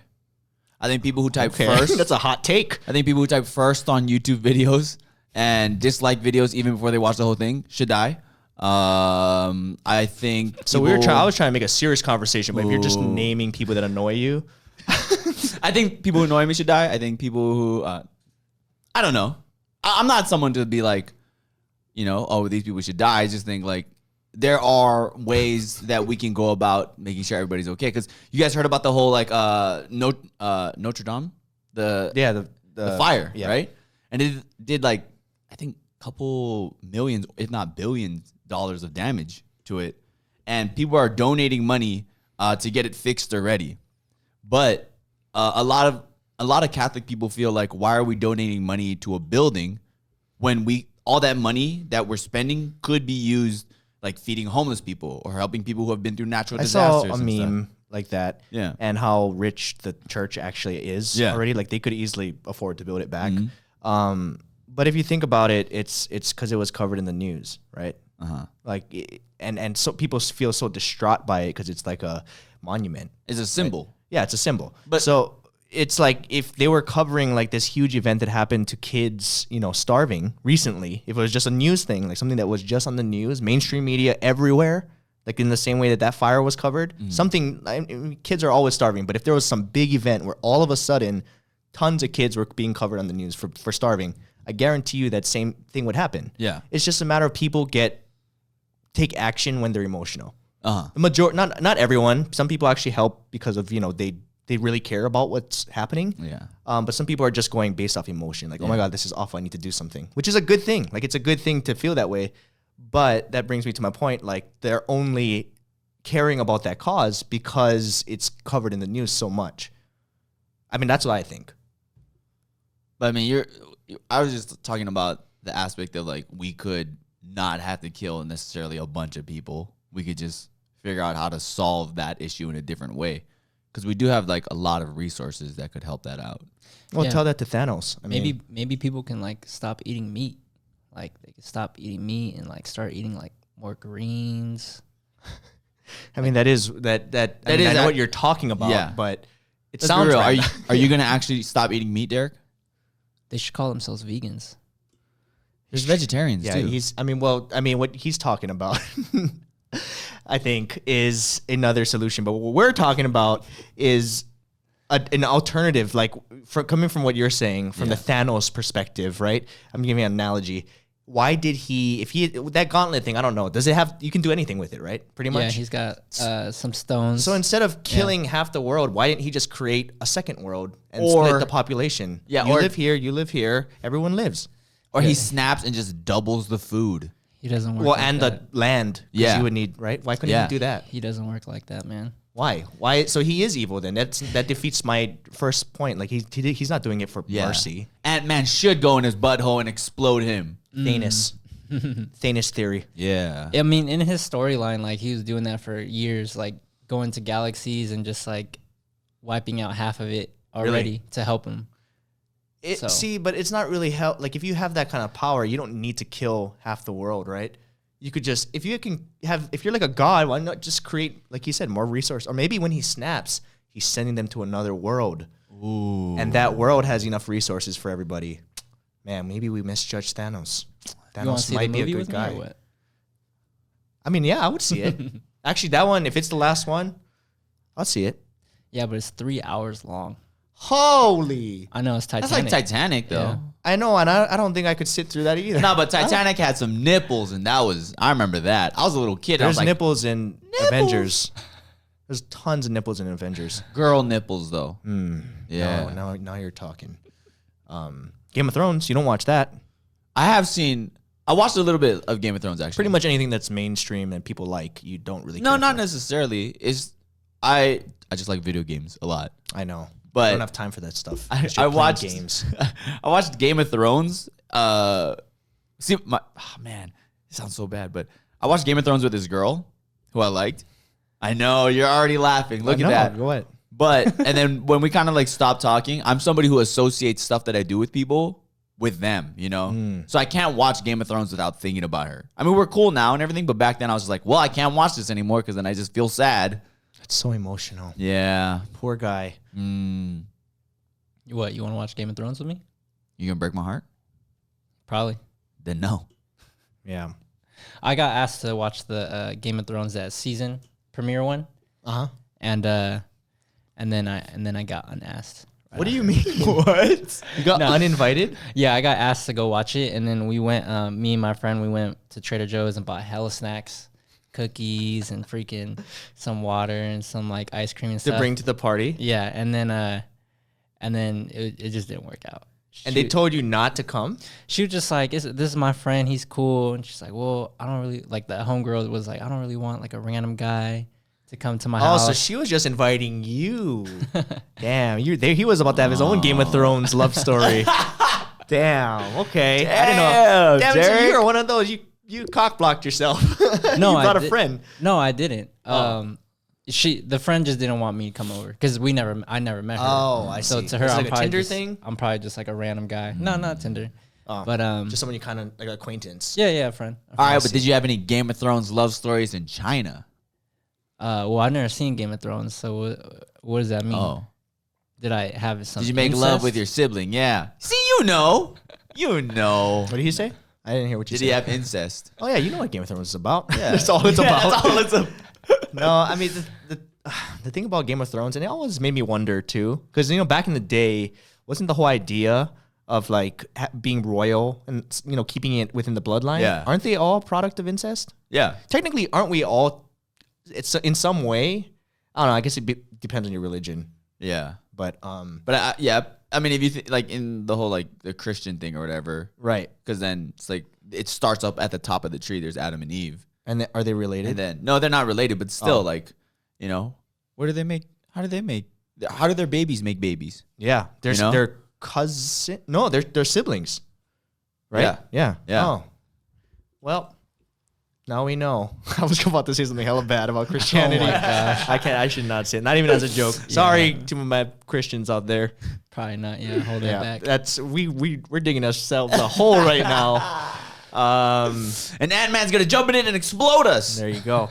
I think people who type Okay. first. That's a hot take. I think people who type first on YouTube videos and dislike videos even before they watch the whole thing should die. I think So I was trying to make a serious conversation, but if you're just Ooh. naming people that annoy you, I think people who annoy me should die. I think people who, I don't know. I'm not someone to be like, oh, these people should die. I just think like there are ways that we can go about making sure everybody's okay. Because you guys heard about the whole like Notre Dame, the fire, right? And it did like I think a couple millions, if not billions, dollars of damage to it, and people are donating money to get it fixed already. But a lot of Catholic people feel like, why are we donating money to a building when all that money that we're spending could be used like feeding homeless people or helping people who have been through natural disasters? I saw a meme like that, and how rich the church actually is already. Like they could easily afford to build it back. But if you think about it, it's because it was covered in the news, right? Like, and so people feel so distraught by it because it's like a monument. It's a symbol. Right? Yeah, it's a symbol. But so it's like if they were covering like this huge event that happened to kids, starving recently, if it was just a news thing, like something that was just on the news, mainstream media everywhere, like in the same way that fire was covered, kids are always starving. But if there was some big event where all of a sudden tons of kids were being covered on the news for starving, I guarantee you that same thing would happen. Yeah. It's just a matter of people take action when they're emotional. The majority, not everyone. Some people actually help because of, they really care about what's happening. Yeah. But some people are just going based off emotion. Like, oh my God, this is awful. I need to do something, which is a good thing. Like, it's a good thing to feel that way. But that brings me to my point. Like, they're only caring about that cause because it's covered in the news so much. I mean, that's what I think. But I mean, I was just talking about the aspect of like, we could not have to kill necessarily a bunch of people. We could just figure out how to solve that issue in a different way. Because we do have like a lot of resources that could help that out. Well, tell that to Thanos. Maybe people can like stop eating meat. Like they can stop eating meat and like start eating like more greens. I mean, that is I know what you're talking about, but it sounds real. right. Are you going to actually stop eating meat, Derrick? They should call themselves vegans. There's vegetarians too. What he's talking about, I think, is another solution. But what we're talking about is an alternative, like coming from what you're saying, from the Thanos perspective, right? I'm giving you an analogy. Why did that gauntlet thing, I don't know. Does it have, you can do anything with it, right? Pretty much. Yeah, he's got some stones. So instead of killing half the world, why didn't he just create a second world and split the population? Yeah, you live here, everyone lives. Or he snaps and just doubles the food. He doesn't work like that. The land. Yeah. You would need, right? Why couldn't he do that? He doesn't work like that, man. Why? So he is evil then. That defeats my first point. Like he's not doing it for mercy. Ant-Man should go in his butthole and explode him. Thanos. Thanos theory. Yeah. I mean, in his storyline, like he was doing that for years, like going to galaxies and just like wiping out half of it already to help him. See, but it's not really help. Like if you have that kind of power, you don't need to kill half the world, right? You could just, if you're like a god, why not just create, like you said, more resource? Or maybe when he snaps, he's sending them to another world. Ooh. And that world has enough resources for everybody. Man, maybe we misjudged Thanos. Thanos might be a good guy. I mean, yeah, I would see it. Actually, that one, if it's the last one, I'll see it. Yeah, but it's 3 hours long. Holy! I know, it's Titanic. That's like Titanic, though. Yeah. I know, and I don't think I could sit through that either. No, but Titanic had some nipples, and I remember that. I was a little kid. There's nipples in Avengers. There's tons of nipples in Avengers. Girl nipples, though. Yeah. No, now you're talking. Game of Thrones, you don't watch that. I watched a little bit of Game of Thrones, actually. Pretty much anything that's mainstream and people like, you don't really care No, not necessarily. I just like video games a lot. I know. But I don't have time for that stuff. I watched games. I watched Game of Thrones. Man, it sounds so bad, but I watched Game of Thrones with this girl who I liked. I know you're already laughing. Look at that. Go ahead. But and then when we kind of like stopped talking, I'm somebody who associates stuff that I do with people with them, So I can't watch Game of Thrones without thinking about her. I mean, we're cool now and everything, but back then I was just like, well, I can't watch this anymore because then I just feel sad. It's so emotional. Yeah. Poor guy. What, you want to watch Game of Thrones with me? You gonna break my heart? Probably. Then no. Yeah. I got asked to watch the Game of Thrones that season premiere one. Uh-huh. And and then I got unasked. What do you mean? What? You got uninvited? Yeah, I got asked to go watch it, and then we went. Me and my friend, we went to Trader Joe's and bought hella snacks, cookies, and freaking some water and some like ice cream and stuff To bring to the party? Yeah, and then it just didn't work out. And they told you not to come? She was just like, this is my friend, he's cool. And she's like, well, I don't really, like the homegirl was like, I don't really want like a random guy to come to my house. Oh, so she was just inviting you. Damn, you there. He was about to have his own Game of Thrones love story. Damn, okay. I didn't know. Damn, so Derrick. you were one of those, you cock blocked yourself. No, you brought a did- friend. No, I didn't. Oh. The friend just didn't want me to come over because I never met her. Oh, I So see. to her, Is it I'm like a probably Tinder just, thing? I'm probably just like a random guy. No, not Tinder. But Just someone you kind of like acquaintance. yeah, a friend. All right, but did you have any Game of Thrones love stories in China? Well, I've never seen Game of Thrones, so what does that mean? Oh. Did I have some? Did you make love with incest? your sibling? Yeah. See, you know. You know. What did he say? I didn't hear what you Did said. he have incest? Oh yeah, you know what Game of Thrones is about. Yeah. That's all it's about. That's all it's about. No, I mean the thing about Game of Thrones, and it always made me wonder too, because back in the day, wasn't the whole idea of like being royal and keeping it within the bloodline? Yeah. Aren't they all product of incest? Yeah. Technically, aren't we all? It's in some way. I don't know. I guess it depends on your religion, Yeah. but But yeah, I mean, if you like in the whole like the Christian thing or whatever, right. because then it's like it starts up at the top of the tree. There's Adam and Eve, And are they related? and then no, they're not related, but still, like, where do they make? How do they make? How do their babies make babies? Yeah, You know? they're cousin. No, they're siblings, right? Yeah. yeah, Yeah. Oh, well, now we know. I was about to say something hella bad about Christianity. Oh my gosh. I can't. I should not say it. Not even as a joke. Sorry to my Christians out there. Probably not. Yeah, hold it Yeah, back. that's we're digging ourselves a hole right now. And Ant-Man's gonna jump in it and explode us. There you go.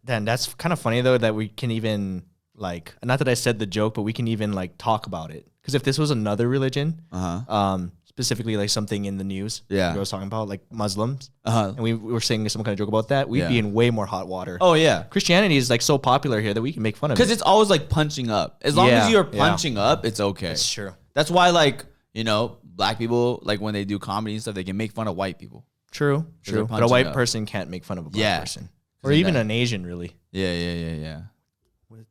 Then that's kind of funny though that we can even like, not that I said the joke, but we can even like talk about it. Because if this was another religion, specifically like something in the news, Yeah. I was talking about like Muslims, Uh-huh. and we were saying some kind of joke about that, we'd be Yeah. in way more hot water. Oh yeah. Christianity is like so popular here that we can make fun of it. Because it's always like punching up. As long as Yeah, you're yeah. punching up, it's okay. That's true. That's why, like, black people, like when they do comedy and stuff, they can make fun of white people. True. they're But a punching white up. person can't make fun of a black Yeah. person, or even an Asian, really. Yeah.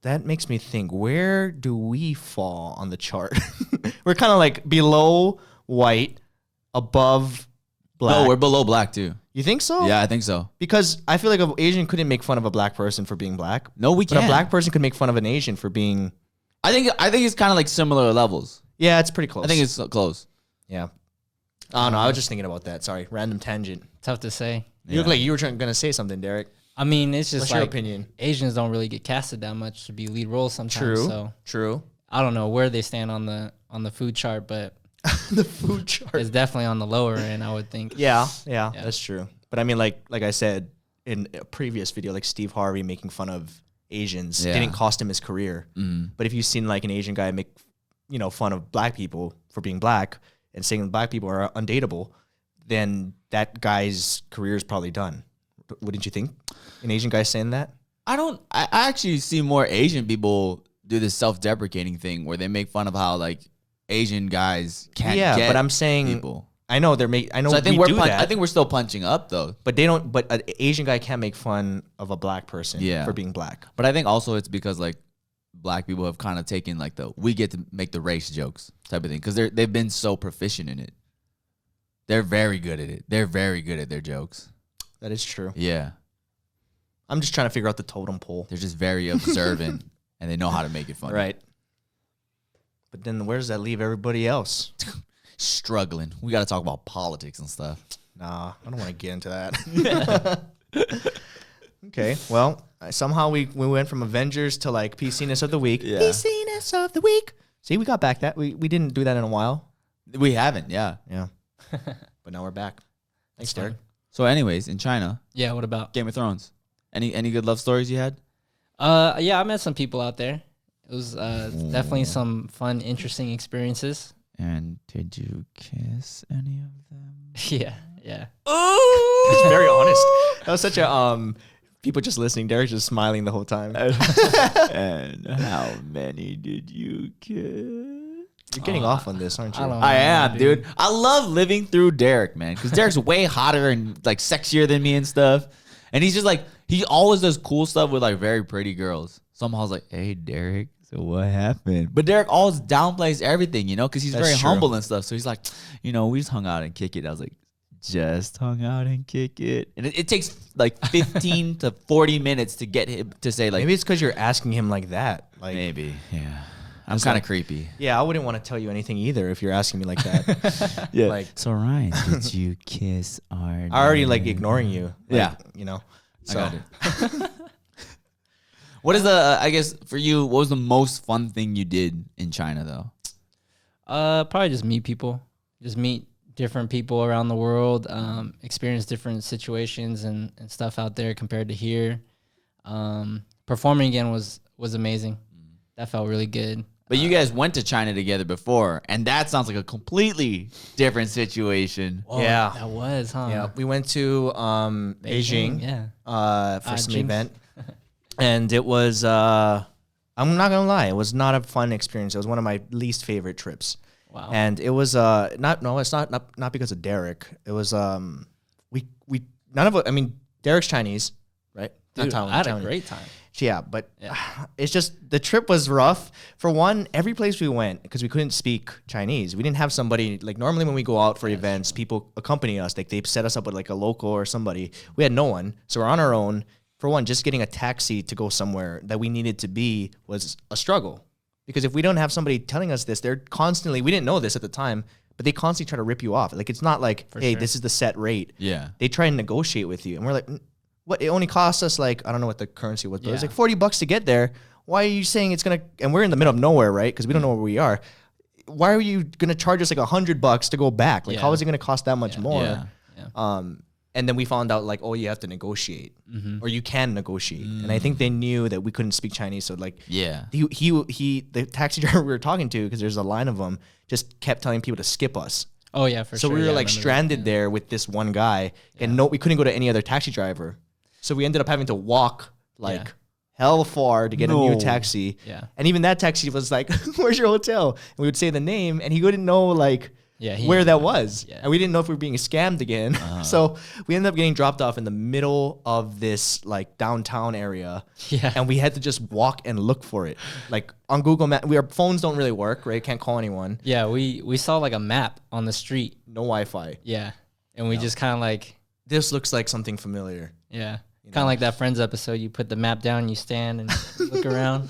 That makes me think, where do we fall on the chart? We're kind of like below white, above black. No, we're below black too. You think so? Yeah, I think so. Because I feel like an Asian couldn't make fun of a black person for being black. No, we But can't. a black person could make fun of an Asian for being... I think it's kind of like similar levels. Yeah, it's pretty close. I think it's close. Yeah. I don't know. I was just thinking about that. Sorry. Random tangent. Tough to say. You look like you were going to say something, Derek. I mean, it's just What's like your opinion? Asians don't really get casted that much to be lead roles sometimes. True. So True. I don't know where they stand on the food chart, but The food chart. it's definitely on the lower end, I would think. Yeah, that's true. But I mean, like I said in a previous video, like Steve Harvey making fun of Asians didn't cost him his career. But if you've seen like an Asian guy make, fun of black people for being black and saying black people are undateable, then that guy's career is probably done. Wouldn't you think? An Asian guy saying that? I actually see more Asian people do this self-deprecating thing where they make fun of how like Asian guys can't get but I'm saying people. I know I know So I think we do I that. think we're still punching up though. But they don't. But an Asian guy can't make fun of a black person for being black. But I think also it's because like black people have kind of taken like we get to make the race jokes type of thing because they've been so proficient in it. They're very good at it. They're very good at their jokes. That is true. Yeah. I'm just trying to figure out the totem pole. They're just very observant and they know how to make it funny. Right. But then where does that leave everybody else? Struggling. We got to talk about politics and stuff. Nah, I don't want to get into that. Okay, well, somehow we went from Avengers to like PCness of the week. Yeah. PCness of the week. See, we got back that. We didn't do that in a while. We haven't, yeah. Yeah. But now we're back. Thanks, Derek. So anyways, in China, Yeah, what about? Game of Thrones. Any good love stories you had? Yeah, I met some people out there. It was definitely some fun, interesting experiences. And did you kiss any of them? Yeah. It's very honest. That was such a people just listening. Derrick's just smiling the whole time. And how many did you kiss? You're getting off on this, aren't you? I am, dude. I love living through Derrick, man, because Derrick's way hotter and like sexier than me and stuff. And he's just like, he always does cool stuff with like very pretty girls. Somehow I was like, hey, Derrick, so what happened? But Derrick always downplays everything, you know, because he's very humble and stuff. So he's like, you know, we just hung out and kick it. I was like, just hung out and kick it. And it takes like 15 to 40 minutes to get him to say like. Maybe it's because you're asking him like that. Like maybe, yeah. I'm kind of creepy. Yeah, I wouldn't want to tell you anything either if you're asking me like that. Yeah. Like, so Ryan, did you kiss our? I already like ignoring you. Like, Yeah. You know. I got it. What is the? I guess for you, what was the most fun thing you did in China though? Probably just meet people. Just meet different people around the world. Experience different situations and stuff out there compared to here. Performing again was amazing. That felt really good. But you guys went to China together before, and that sounds like a completely different situation. Whoa, Yeah. that was, huh? Yeah, we went to Beijing. Yeah. For some Jinx. event, and it was. I'm not gonna lie, it was not a fun experience. It was one of my least favorite trips. Wow. And it was it's not because of Derrick. It was we none of it. I mean, Derrick's Chinese, right? Dude, Not I had a Taiwanese. great time. Yeah, but it's just the trip was rough. For one, every place we went, because we couldn't speak Chinese, we didn't have somebody, like normally when we go out for events, people accompany us. Like they set us up with like a local or somebody. We had no one. So we're on our own. For one, just getting a taxi to go somewhere that we needed to be was a struggle. Because if we don't have somebody telling us this, they're constantly, we didn't know this at the time, but they constantly try to rip you off. Like it's not like, hey, this is the set rate. Yeah. They try and negotiate with you. And we're like, what? It only costs us like, I don't know what the currency was, but it was Yeah. like $40 to get there. Why are you saying it's going to, and we're in the middle of nowhere, right? Because we don't know where we are. Why are you going to charge us like $100 to go back? Like, Yeah. how is it going to cost that much more? Yeah. And then we found out like, oh, you have to negotiate or you can negotiate. And I think they knew that we couldn't speak Chinese. So like, Yeah. the taxi driver we were talking to, because there's a line of them, just kept telling people to skip us. Oh yeah, for So sure. we were Yeah, I like remember that. stranded there with this one guy, and we couldn't go to any other taxi driver. So we ended up having to walk like hell far to get a new taxi. Yeah. And even that taxi was like, "Where's your hotel?" And we would say the name, and he wouldn't know like where that was, and we didn't know if we were being scammed again. So we ended up getting dropped off in the middle of this like downtown area. Yeah. And we had to just walk and look for it. Like on Google Maps, our phones don't really work, right? Can't call anyone. Yeah, we saw like a map on the street. No Wi-Fi. Yeah. And we just kind of like, This looks like something familiar. yeah. Kind of like that Friends episode. You put the map down, you stand and look around.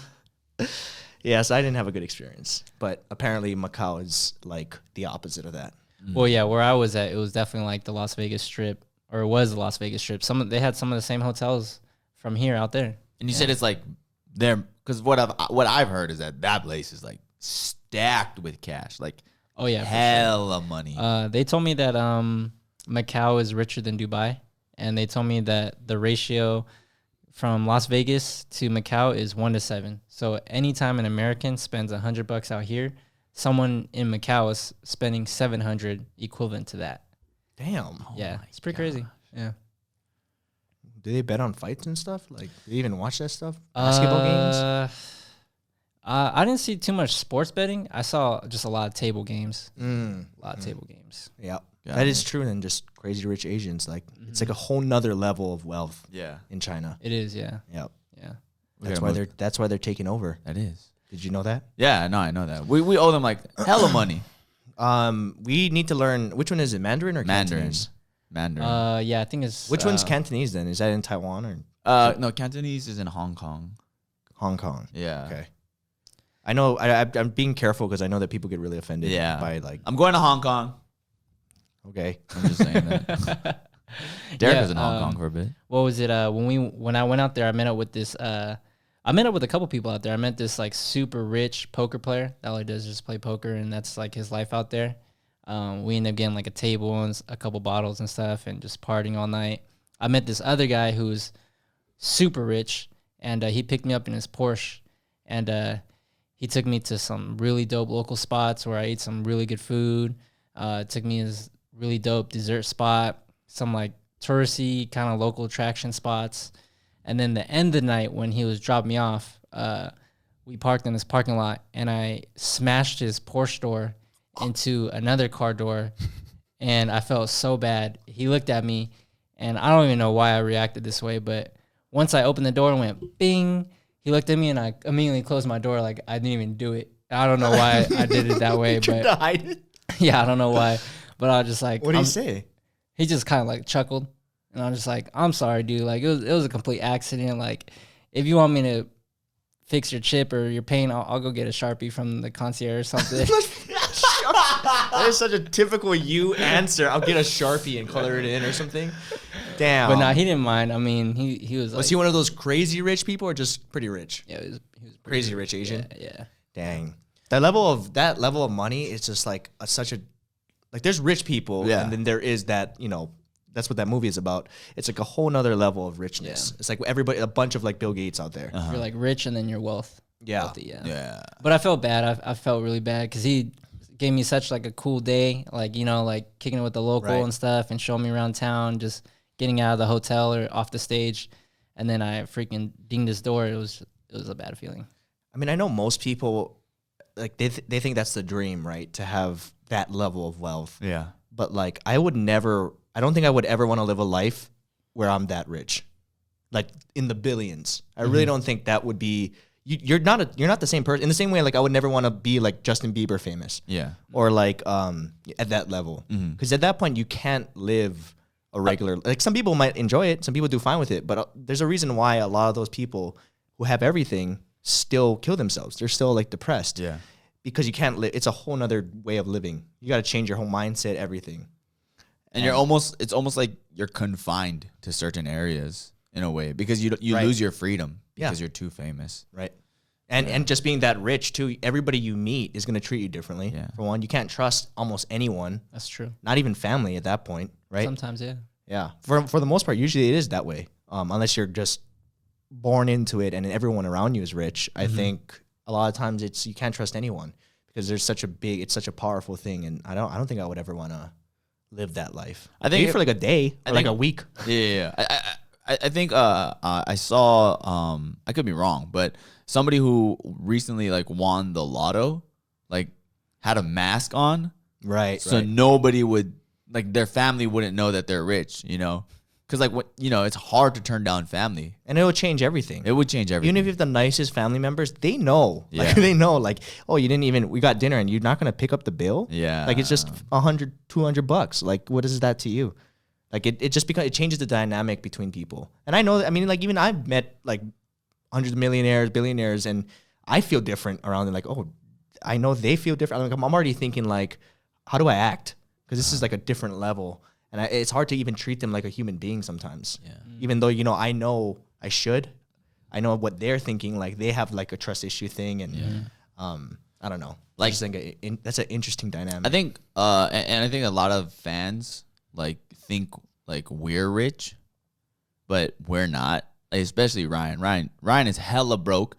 Yes, I didn't have a good experience, but apparently Macau is like the opposite of that. Well, yeah, where I was at, it was definitely like the Las Vegas Strip, or it was the Las Vegas Strip. They had some of the same hotels from here out there. And you said it's like there, because what I've heard is that place is like stacked with cash, like Oh yeah, for hella money. They told me that Macau is richer than Dubai, and they told me that the ratio from Las Vegas to Macau is 1-7. So anytime an American spends $100 out here, someone in Macau is spending 700 equivalent to that. Damn. Yeah, it's pretty crazy. Yeah. Do they bet on fights and stuff? Like, do they even watch that stuff? Basketball games? I didn't see too much sports betting. I saw just a lot of table games. A lot of table games. Yeah. That is true. And just crazy rich Asians. Like, it's like a whole nother level of wealth in China. It is, yeah. Yep. Yeah. That's why they're taking over. That is. Did you know that? Yeah, no, I know that. We owe them like hella money. We need to learn, which one is it? Mandarin or Cantonese? Mandarin. Yeah, I think it's Which one's Cantonese then? Is that in Taiwan or No, Cantonese is in Hong Kong. Hong Kong? Yeah. Okay. I know. I'm being careful because I know that people get really offended. Yeah. By like. I'm going to Hong Kong. Okay. I'm just saying that. Derrick was in Hong Kong for a bit. What was it? When I went out there, I met up with this. I met up with a couple people out there. I met this like super rich poker player that all he does is just play poker, and that's like his life out there. We ended up getting like a table and a couple bottles and stuff, and just partying all night. I met this other guy who's super rich, and he picked me up in his Porsche, and he took me to some really dope local spots where I ate some really good food. Took me to this really dope dessert spot, some like touristy kind of local attraction spots. And then the end of the night when he was dropping me off, we parked in this parking lot, and I smashed his Porsche door into another car door, and I felt so bad. He looked at me, and I don't even know why I reacted this way, but once I opened the door and went bing, he looked at me, and I immediately closed my door like I didn't even do it. I don't know why I did it that way, Tried but to hide it. yeah, I don't know why. But I was just like, What did he say? he just kind of like chuckled, and I'm just like, I'm sorry, dude. Like it was a complete accident. Like if you want me to fix your chip or your paint, I'll go get a Sharpie from the concierge or something. That is such a typical you answer. I'll get a Sharpie and color it in or something. Damn. But no, he didn't mind. I mean, he was. Was like, he one of those crazy rich people or just pretty rich? Yeah, he was Crazy rich Asian. Yeah. Dang. That level of money is just like such a like. There's rich people, and then there is that, you know. That's what that movie is about. It's like a whole nother level of richness. It's like everybody, a bunch of like Bill Gates out there. You're like rich, and then you're wealthy, Yeah. But I felt bad. I felt really bad because he gave me such like a cool day, like, you know, like kicking it with the local and stuff, and showing me around town, just getting out of the hotel or off the stage, and then I freaking dinged his door. It was a bad feeling. I mean, I know most people like they think that's the dream, right? To have that level of wealth. Yeah. But like, I don't think I would ever want to live a life where I'm that rich, like in the billions. I really don't think that would be. You're not the same person. In the same way, like I would never want to be like Justin Bieber famous. Yeah. Or like at that level, because at that point you can't live a regular. Like some people might enjoy it, some people do fine with it, but there's a reason why a lot of those people who have everything still kill themselves. They're still like depressed. Yeah. Because you can't live. It's a whole nother way of living. You got to change your whole mindset, everything. And it's almost like you're confined to certain areas in a way because you lose your freedom because you're too famous. Right. And just being that rich too, everybody you meet is going to treat you differently. Yeah. For one, you can't trust almost anyone. That's true. Not even family at that point, right? Sometimes, yeah. Yeah. For the most part, usually it is that way. Unless you're just born into it and everyone around you is rich. I think a lot of times you can't trust anyone because it's such a powerful thing, and I don't think I would ever want to live that life. I think maybe for like a day or like a week. Yeah. I think I saw I could be wrong, but somebody who recently like won the lotto like had a mask on, Right. so nobody would like their family wouldn't know that they're rich, you know, because like what it's hard to turn down family. And it will change everything. It would change everything. Even if you have the nicest family members, they know. Yeah. Like, they know, like, oh, we got dinner and you're not going to pick up the bill? Yeah. Like, it's just $100, $200. Like, what is that to you? Like, it just it changes the dynamic between people. And I know that, I mean, like, even I've met, like, hundreds of millionaires, billionaires, and I feel different around them. Like, oh, I know they feel different. I'm already thinking, like, how do I act? Because this is, like, a different level. And it's hard to even treat them like a human being sometimes. Yeah. Even though, I know I should. I know what they're thinking. Like, they have, like, a trust issue thing. And I don't know. Like, I just think that's an interesting dynamic. I think, and I think a lot of fans, like, think, like, we're rich, but we're not. Like, especially Ryan. Ryan is hella broke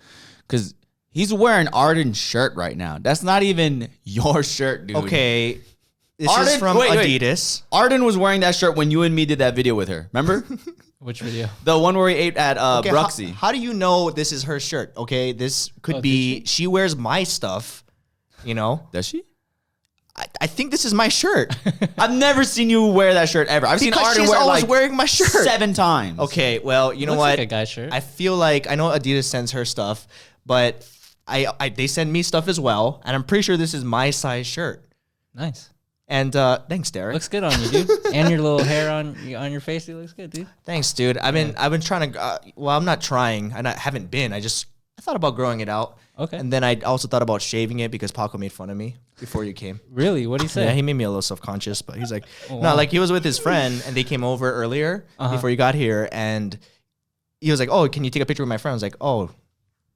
because he's wearing Arden's shirt right now. That's not even your shirt, dude. Okay. This is from Adidas. Arden was wearing that shirt when you and me did that video with her. Remember? Which video? The one where we ate at Bruxy. How do you know this is her shirt? Okay, this could be. She wears my stuff. Does she? I think this is my shirt. I've never seen you wear that shirt ever. I've seen Arden wear always like wearing my shirt 7 times. Okay, well, you know Looks what? like a guy's shirt. I feel like I know Adidas sends her stuff, but they send me stuff as well, and I'm pretty sure this is my size shirt. Nice. And thanks, Derrick. Looks good on you, dude. And your little hair on your face, it looks good, dude. Thanks, dude. I've been trying to. Well, I'm not trying. I haven't been. I thought about growing it out. Okay. And then I also thought about shaving it because Paco made fun of me before you came. Really? What did he say? Yeah, he made me a little self-conscious, but he's like, Oh, no, wow. like he was with his friend and they came over earlier before you got here, and he was like, oh, can you take a picture with my friend? I was like, oh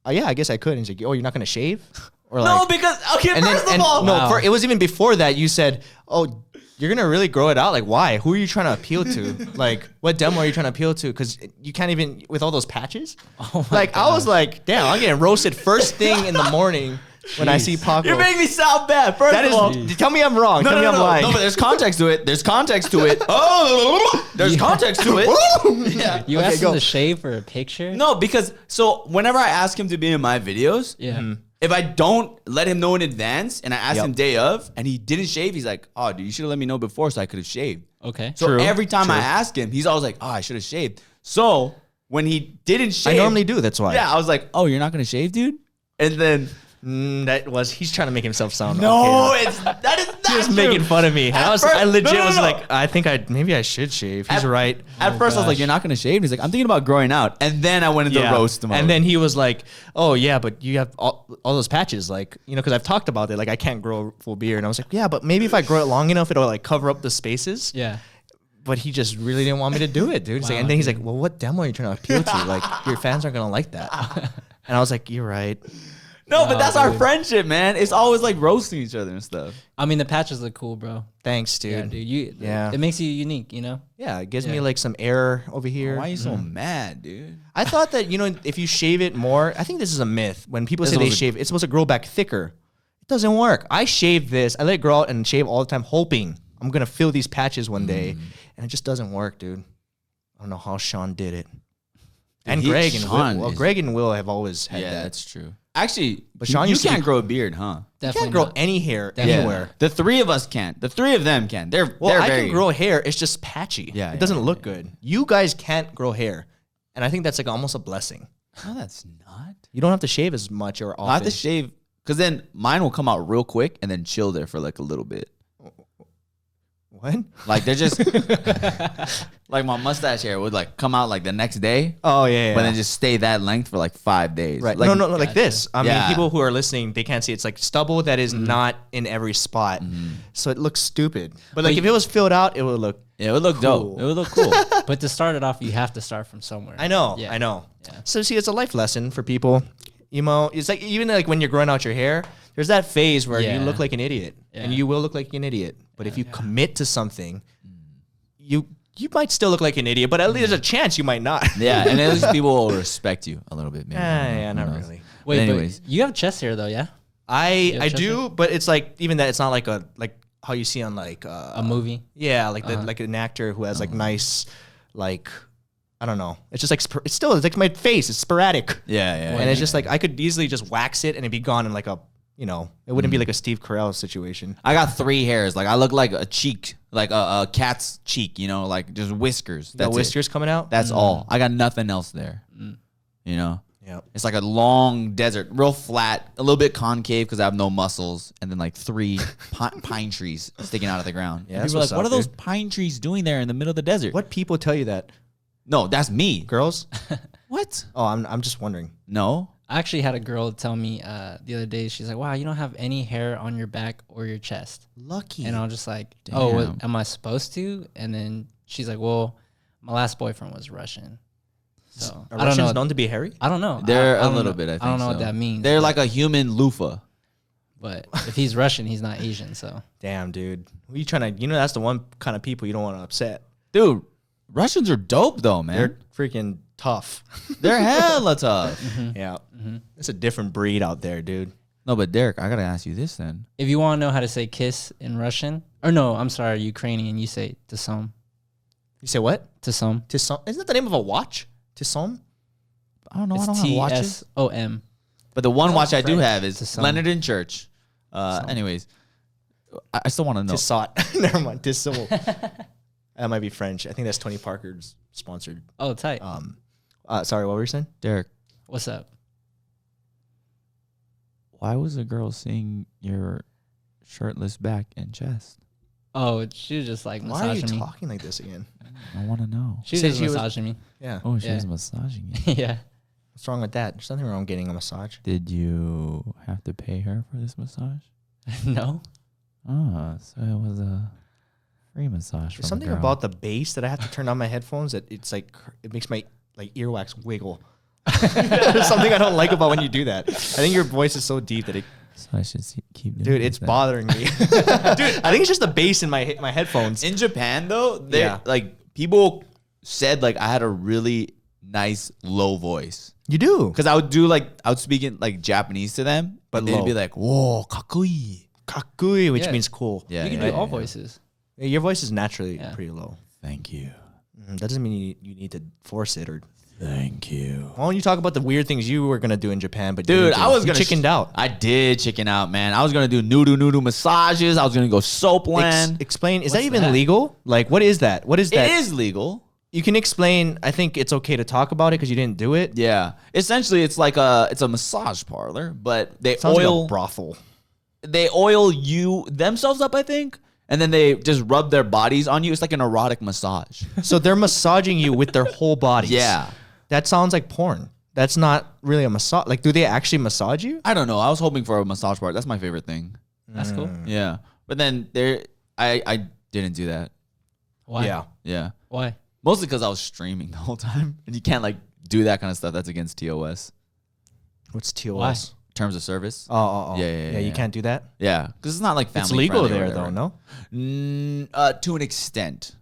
yeah, I guess I could. And he's like, oh, you're not gonna shave? Or No, like, because and then, all, no, Wow. it was even before that. You said, oh, you're gonna really grow it out? Like, why? Who are you trying to appeal to? Like, what demo are you trying to appeal to? Because you can't even with all those patches. Oh my like, I was like, damn, I'm getting roasted first thing in the morning when I see Paco. You make me sound bad. First That of all, is. Tell me I'm wrong. Tell me I'm lying. No, but there's context to it. There's context to it. Oh, there's context to it. Yeah. You Okay, asked go. him to shave for a picture? No, because so whenever I ask him to be in my videos, Yeah. if I don't let him know in advance and I ask Yep. him day of and he didn't shave, he's like, oh, dude, you should have let me know before so I could have shaved. Okay. So True, every time I true. ask him, he's always like, oh, I should have shaved. So when he didn't shave. I normally do. That's why. Yeah, I was like, oh, you're not going to shave, dude? And then. He's trying to make himself sound. No, okay. that is not He was true. making fun of me. And At I first- legit no, no, was no. like, I think maybe I should shave. He's right. At first, I was like, gosh. you're not going to shave? And he's like, I'm thinking about growing out. And then I went into roast mode. And then he was like, "Oh yeah, but you have all those patches, like because I've talked about it. Like I can't grow a full beard." And I was like, "Yeah, but maybe if I grow it long enough, it'll like cover up the spaces." Yeah. But he just really didn't want me to do it, dude. He's like, Wow, and then he's like, "Well, what demo are you trying to appeal to? Like your fans aren't gonna like that." And I was like, "You're right." no, but that's our dude. friendship, man. It's always like roasting each other and stuff. I mean, the patches look cool, bro. Thanks, dude. Yeah, dude. Yeah. It makes you unique, you know? Yeah, it gives me Yeah. like some air over here. Why are you so mad, dude? I thought that if you shave it more, I think this is a myth. When people It's say they supposed to- shave, it's supposed to grow back thicker. It doesn't work. I shave this. I let it grow out and shave all the time, hoping I'm gonna fill these patches one day, and it just doesn't work, dude. I don't know how Sean did it. And Greg and Will. Sean Well, is- Greg and Will have always had Yeah, that. that's true. Actually, But Sean you used to can't be- grow a beard, huh? You Definitely can't grow not. any hair Definitely. anywhere. The three of us can. The three of them can. They're I very can grow hair. It's just patchy. Yeah, it doesn't yeah, look good. You guys can't grow hair, and I think that's like almost a blessing. No, that's not. You don't have to shave as much or often. I have to shave because then mine will come out real quick and then chill there for like a little bit. What? Like they're just like my mustache hair would like come out like the next day, Oh yeah. but then just stay that length for like 5 days. Right. Like, no, like this. I mean, Yeah. people who are listening, they can't see. It's like stubble that is not in every spot, so it looks stupid. But like if it was filled out, it would look. Yeah, it would look Cool. dope. It would look cool. But to start it off, you have to start from somewhere. I know. Yeah. I know. Yeah. So see, it's a life lesson for people. It's like even like when you're growing out your hair, there's that phase where you Yeah. look like an idiot, and Yeah. you will look like an idiot. But if you commit to something, you might still look like an idiot, but at least there's a chance you might not. Yeah, and at least people will respect you a little bit. Maybe. Yeah, Who not knows? really. Wait, Anyways. but you have chest hair, though, yeah? I have I chest do, but it's like even that. It's not like how you see on like A movie? Yeah, like like an actor who has like nice, like I don't know. It's just like it's like my face. It's sporadic, Yeah, yeah. and it's just like I could easily just wax it and it'd be gone in like a it wouldn't be like a Steve Carell situation. I got 3 hairs. Like I look like a cheek, like a cat's cheek. Like just whiskers. The That's it. whiskers coming out. That's all. I got nothing else there. You know. Yep. It's like a long desert, real flat, a little bit concave because I have no muscles, and then like 3 pine trees sticking out of the ground. Yeah, And that's people are what's like, what up, are those dude. pine trees doing there in the middle of the desert? What people tell you that? No, that's me. Girls? What? Oh, I'm just wondering. No. I actually had a girl tell me the other day, she's like, wow, you don't have any hair on your back or your chest. Lucky. And I was just like, oh, Damn. am I supposed to? And then she's like, well, my last boyfriend was Russian. So Are I don't Russians know. known to be hairy? I don't know. They're I a don't little know. bit, I think. I don't know so. what that means. They're like a human loofah. But if he's Russian, he's not Asian. So Damn, dude. Who you trying to? That's the one kind of people you don't want to upset. Dude, Russians are dope though, man. They're freaking tough. They're hella tough. Yeah. It's a different breed out there, dude. No, but Derrick, I gotta ask you this then. if you want to know how to say kiss in Russian, or no, I'm sorry, Ukrainian, you say tsom. You say what? Tsom. Tissom? Isn't that the name of a watch? Tissom? I don't know. I It's don't have watches. TSOM. But the one watch I do French. have is Tissot. Leonard in Church. Anyways, I still want to know. Tissot. Never mind. Tissot. That might be French. I think that's Tony Parker's sponsored. Oh, tight. Sorry, what were you saying? Derrick, What's up? why was a girl seeing your shirtless back and chest? Oh, she was just like Why are you massaging me. talking like this again? I want to know. She was Said just she was- massaging me. Yeah. Oh, she Yeah. was massaging you. Yeah. What's wrong with that? There's nothing wrong getting a massage. Did you have to pay her for this massage? No. Oh, so it was a free massage. There's something about the bass that I have to turn on my headphones that it's like it makes my like earwax wiggle. There's something I don't like about when you do that. I think your voice is so deep that it, So I should keep doing dude, it's that. bothering me. Dude, I think it's just the bass in my headphones. In Japan, though, they Yeah. like people said like I had a really nice low voice. You do. Because I would speak in like Japanese to them, but they'd be like, "Whoa, kakui." Kakui, which Yeah. means cool. Yeah, You can yeah, do all yeah. voices. Your voice is naturally Yeah. pretty low. Thank you. That doesn't mean you need to force it or. Thank you. Why don't you talk about the weird things you were gonna do in Japan? But Dude, I was you gonna chickened out. I did chicken out, man. I was gonna do noodle massages. I was gonna go soap land. Explain. Is that What's even that? legal? Like, what is that? What is that? It is legal. You can explain. I think it's okay to talk about it because you didn't do it. Yeah. Essentially, it's a massage parlor, but they Sounds oil like a brothel. they oil themselves up, I think, and then they just rub their bodies on you. It's like an erotic massage. So they're massaging you with their whole bodies. Yeah. That sounds like porn. That's not really a massage. Like, do they actually massage you? I don't know. I was hoping for a massage part. That's my favorite thing. That's cool. Yeah. But then I didn't do that. Why? Yeah. Yeah. Why? Mostly because I was streaming the whole time, and you can't like do that kind of stuff. That's against TOS, What's TOS? Why? terms of service. Oh. Yeah, You can't do that. Yeah, because it's not like family. It's legal friendly or there, though. whatever. No. To an extent.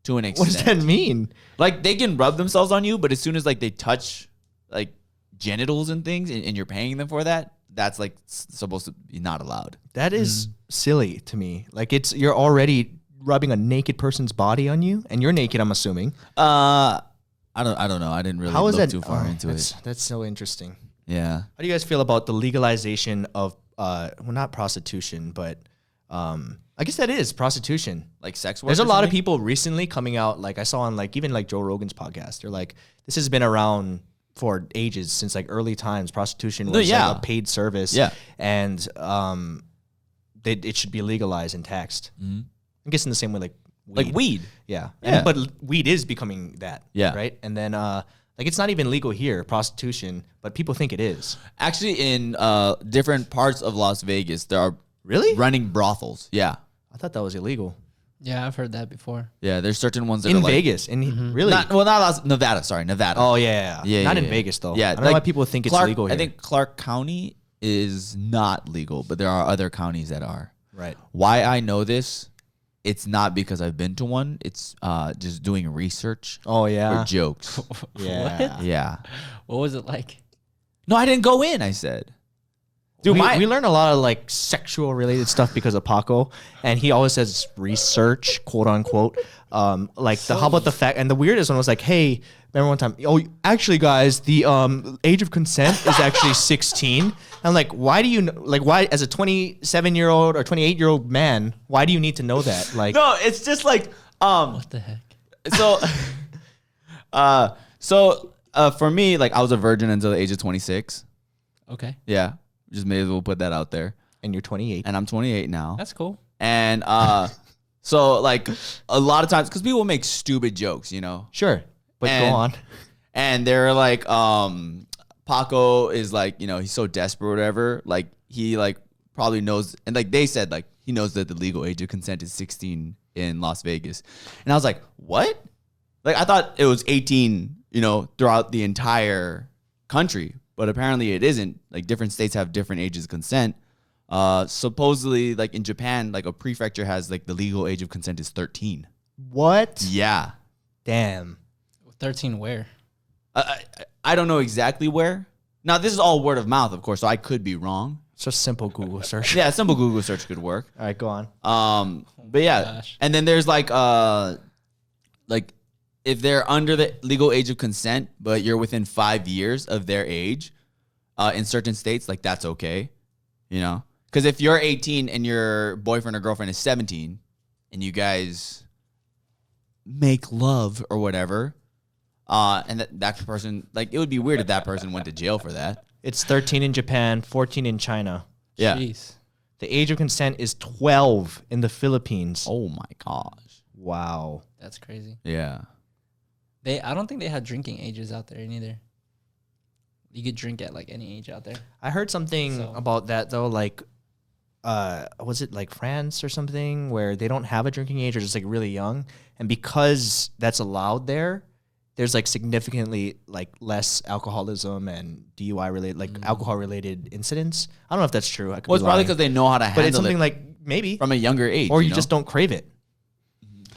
To an What extent. does that mean? Like they can rub themselves on you, but as soon as like they touch like genitals and things, and you're paying them for that, that's like supposed to be not allowed. That is silly to me. Like you're already rubbing a naked person's body on you, and you're naked. I'm assuming. I don't know. I didn't really How is look that? too far into it. That's so interesting. Yeah. How do you guys feel about the legalization of well, not prostitution, but I guess that is prostitution. Like sex work. There's a or lot of something? people recently coming out, like I saw on like even like Joe Rogan's podcast. They're like, this has been around for ages, since like early times. Prostitution was yeah. like a paid service. Yeah. And it should be legalized and taxed. I guess in the same way like weed. Like weed. Yeah. Yeah. But weed is becoming that. Yeah. Right. And then like it's not even legal here, prostitution, but people think it is. Actually, in different parts of Las Vegas, there are Really? running brothels. Yeah. I thought that was illegal. Yeah, I've heard that before. Yeah, there's certain ones that In are like, Vegas. Really? not Nevada. Sorry, Nevada. Oh yeah. Yeah, Not yeah, in yeah. Vegas though. Yeah, I don't know why people think it's legal here. I think Clark County is not legal, but there are other counties that are. Right. Why I know this? It's not because I've been to one. It's just doing research Oh yeah. for jokes. Yeah. Yeah. What was it like? No, I didn't go in. I said, dude, we learn a lot of like sexual related stuff because of Paco, and he always says research, quote unquote. Like how about the fact? And the weirdest one was like, hey, remember one time? Oh, actually, guys, the age of consent is actually 16. I'm like, why do you why as a 27-year-old or 28-year-old man, why do you need to know that? Like, no, it's just like What the heck? So for me, like I was a virgin until the age of 26. Okay. Yeah, just may as well put that out there. and you're 28. And I'm 28 now. That's cool. And so like a lot of times, because people make stupid jokes, you know. Sure, but go on. And they're like, Paco is like, you know, he's so desperate or whatever. Like he like probably knows, and like they said, like he knows that the legal age of consent is 16 in Las Vegas. And I was like, what? Like I thought it was 18, you know, throughout the entire country, but apparently it isn't. Like different states have different ages of consent. Supposedly, like in Japan, like a prefecture has like the legal age of consent is 13. What? Yeah. Damn. 13 where? I don't know exactly where. Now, this is all word of mouth, of course, so I could be wrong. It's just simple Google search. Yeah, a simple Google search could work. All right, go on. But yeah, gosh. and then there's like if they're under the legal age of consent, but you're within 5 years of their age, in certain states, like that's okay, you know? Because if you're 18 and your boyfriend or girlfriend is 17, and you guys make love or whatever, and that person, like it would be weird if that person went to jail for that. It's 13 in Japan, 14 in China. Yeah. Jeez. The age of consent is 12 in the Philippines. Oh my gosh. Wow. That's crazy. Yeah. I don't think they had drinking ages out there neither. You could drink at like any age out there. I heard something about that though, like, was it like France or something where they don't have a drinking age or just like really young, and because that's allowed there, there's like significantly like less alcoholism and DUI related, like alcohol related incidents. I don't know if that's true. I could Well, it's be probably lying. because they know how to handle but it's something it like maybe from a younger age. or you know? just don't crave it.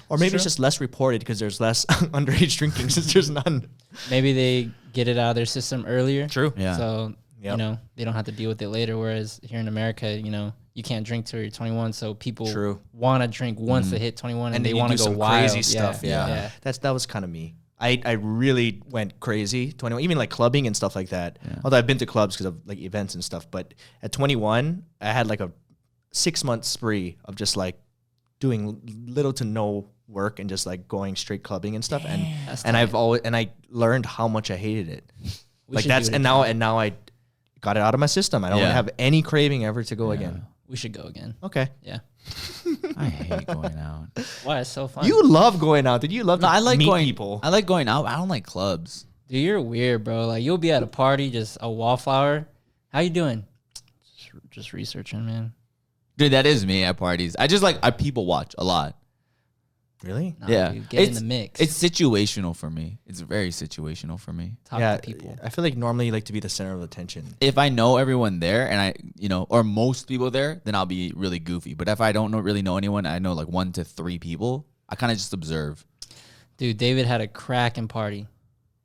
Or maybe it's just less reported because there's less underage drinking since there's none. Maybe they get it out of their system earlier. True. Yeah. So, Yep. you know, they don't have to deal with it later. Whereas here in America, you know, you can't drink till you're 21. So people want to drink once they hit 21 and they then you want to do go some wild. crazy stuff. Yeah. That was kind of me. I really went crazy 21, even like clubbing and stuff like that. Yeah. Although I've been to clubs because of like events and stuff, but at 21, I had like a 6-month spree of just like doing little to no work and just like going straight clubbing and stuff. And I learned how much I hated it. Like that's now I got it out of my system. I don't have any craving ever to go again. We should go again. Okay. Yeah. I hate going out. Why? It's so fun. You love going out. Did you love? I like meet going. people. I like going out. I don't like clubs. Dude, you're weird, bro. Like you'll be at a party, just a wallflower. How you doing? Just researching, man. Dude, that is me at parties. I people watch a lot. Really? Nah, Yeah. dude, get in the mix. It's situational for me. It's very situational for me. Talk to people. I feel like normally you like to be the center of attention. If I know everyone there and or most people there, then I'll be really goofy. But if I don't really know anyone, I know like 1 to 3 people, I kind of just observe. Dude, David had a cracking party.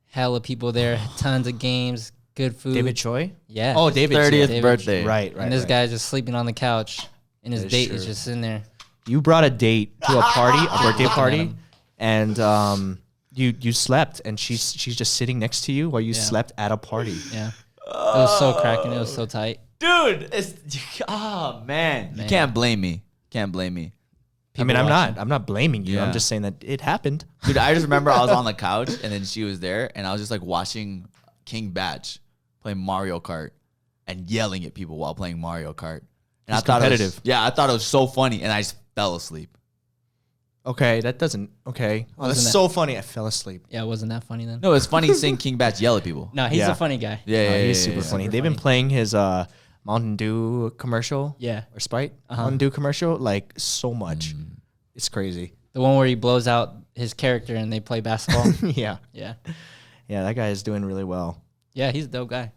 Hella people there, tons of games, good food. David Choi? Yeah. Oh, David 30th David- birthday. Right. And this guy's just sleeping on the couch, and his That is date true. is just sitting there. You brought a date to a party, a birthday Looking at party, him. and you slept, and she's just sitting next to you while you Yeah. slept at a party. Yeah. It was so cracking. It was so tight. Dude, man. You can't blame me. Can't blame me. I mean, People watching. I'm not blaming you. Yeah. I'm just saying that it happened. Dude, I just remember I was on the couch and then she was there and I was just like watching King Batch play Mario Kart and yelling at people while playing Mario Kart. And He's I thought competitive. I thought it was so funny and I just fell asleep. Okay, that doesn't. Okay, oh, that's Wasn't that- so funny. I fell asleep. Yeah, wasn't that funny then? No, it's funny seeing King Batch yell at people. No, he's Yeah. a funny guy. Yeah, He's super funny. They've been playing his Mountain Dew commercial. Yeah. Or Sprite Mountain Dew commercial like so much. It's crazy. The one where he blows out his character and they play basketball. Yeah, Yeah. that guy is doing really well. Yeah, he's a dope guy.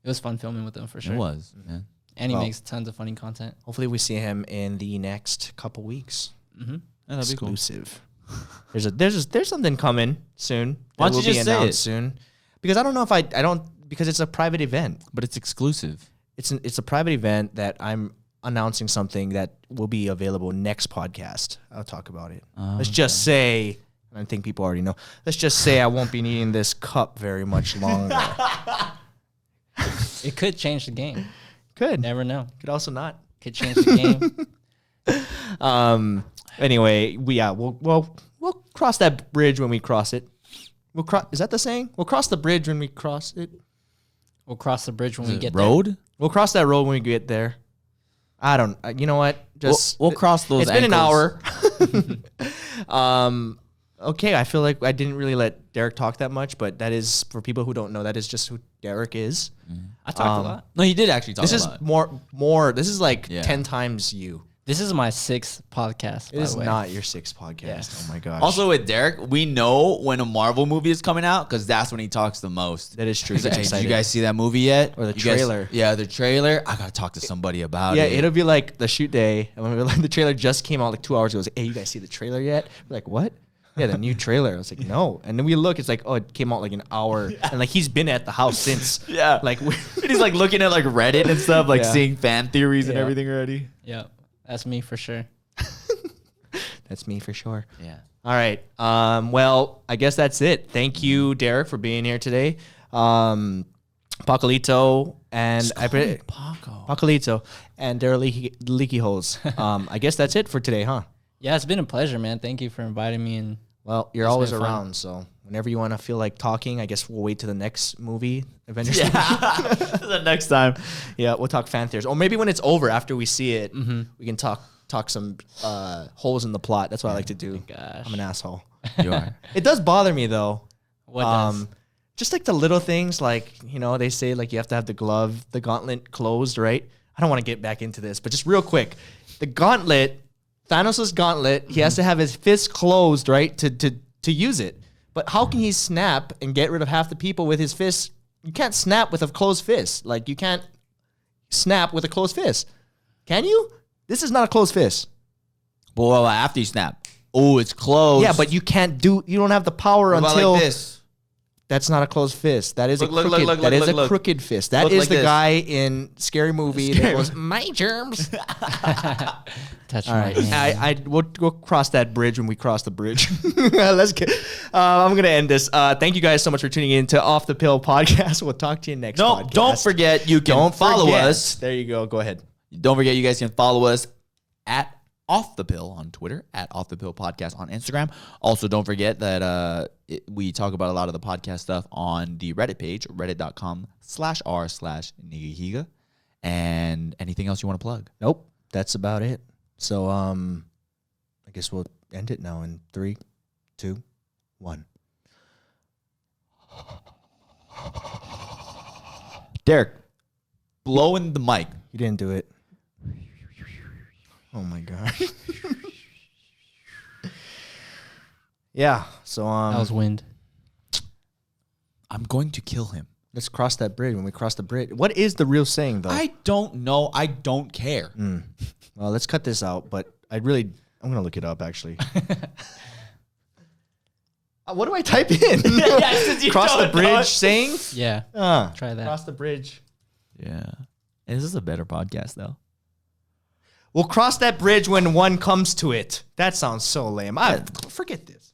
It was fun filming with him for sure. It was. Yeah. And he Well. makes tons of funny content. Hopefully, we see him in the next couple weeks. Mm-hmm. Yeah, that'd be cool. Exclusive. There's something coming soon. Why don't that you will just be say announced it? soon? Because I don't know if I don't because it's a private event. But it's exclusive. It's a private event that I'm announcing something that will be available next podcast. I'll talk about it. Let's just say, and I think people already know. Let's just say I won't be needing this cup very much longer. It could change the game. Could Never know. could also not. Could change the game. Anyway, we'll cross that bridge when we cross it. We'll cross. Is that the saying? We'll cross the bridge when we cross it. We'll cross the bridge when we get Road? We'll cross that road when we get there. I don't. You know what? Just We'll cross those It's been an ankles. hour. Okay, I feel like I didn't really let Derrick talk that much, but that is for people who don't know. That is just who Derrick is. I talked a lot. No, he did actually talk This a is lot. more. This is like Yeah. 10 times you. This is my 6th podcast. It by is the way. not your 6th podcast. Yes. Oh my gosh. Also with Derrick, we know when a Marvel movie is coming out because that's when he talks the most. that is true. He's like, He's hey, did excited. you guys see that movie yet? Or the You guys- trailer. Yeah, the trailer. I gotta talk to somebody about Yeah, it. it'll be like the shoot day, and when the trailer just came out like 2 hours ago. It was like, hey, you guys see the trailer yet? We're like, what? Yeah, the new trailer. I was like, no. And then we look, it's like, oh, it came out like an hour, and like he's been at the house since. Yeah. Like, And he's like looking at like Reddit and stuff, like Yeah. seeing fan theories and Yeah. everything already. Yeah, that's me for sure. that's me for sure. Yeah. All right. Well, I guess that's it. Thank you, Derrick, for being here today. Pacolito and Paco. Pacolito and Derrick Leaky Holes. I guess that's it for today, huh? Yeah, it's been a pleasure, man. Thank you for inviting me. And Well, you're It's always been fun. around, so whenever you want to feel like talking, I guess we'll wait to the next movie, Avengers. The next time. Yeah, we'll talk fan theories, or maybe when it's over after we see it, we can talk some holes in the plot. That's what I like to do. gosh. I'm an asshole. You are. It does bother me though. what does? Just like the little things, like they say like you have to have the gauntlet closed, right? I don't want to get back into this, but just real quick, the gauntlet, Thanos' gauntlet, he has to have his fist closed, right, to use it. But how can he snap and get rid of half the people with his fist? You can't snap with a closed fist. Like you can't snap with a closed fist. Can you? This is not a closed fist. Well, after you snap. Oh, it's closed. Yeah, but you don't have the power What about until like this. That's not a closed fist. That is Look, a look, crooked. look, That is a look. crooked fist. That Look is like the this. guy in Scary Movie that goes, my germs. Touch All my right, hand. we'll cross that bridge when we cross the bridge. Let's get. I'm gonna end this. Thank you guys so much for tuning in to Off the Pill podcast. We'll talk to you next. No, podcast. don't forget you can follow us. There you go. Go ahead. Don't forget you guys can follow us at Off the Pill on Twitter, at Off the Pill Podcast on Instagram. Also, don't forget that we talk about a lot of the podcast stuff on the Reddit page, reddit.com/r/nigahiga. And anything else you want to plug? Nope, that's about it. So I guess we'll end it now in 3, 2, 1. Derrick, blow in the mic. You didn't do it. Oh my god. Yeah. So That was wind. I'm going to kill him. let's cross that bridge. When we cross the bridge, what is the real saying though? I don't know. I don't care. Well, let's cut this out. But I'm gonna look it up actually. What do I type in? Cross the bridge saying? Yeah. Try that. Cross the bridge. Yeah. This is a better podcast, though. We'll cross that bridge when one comes to it. That sounds so lame. Forget this.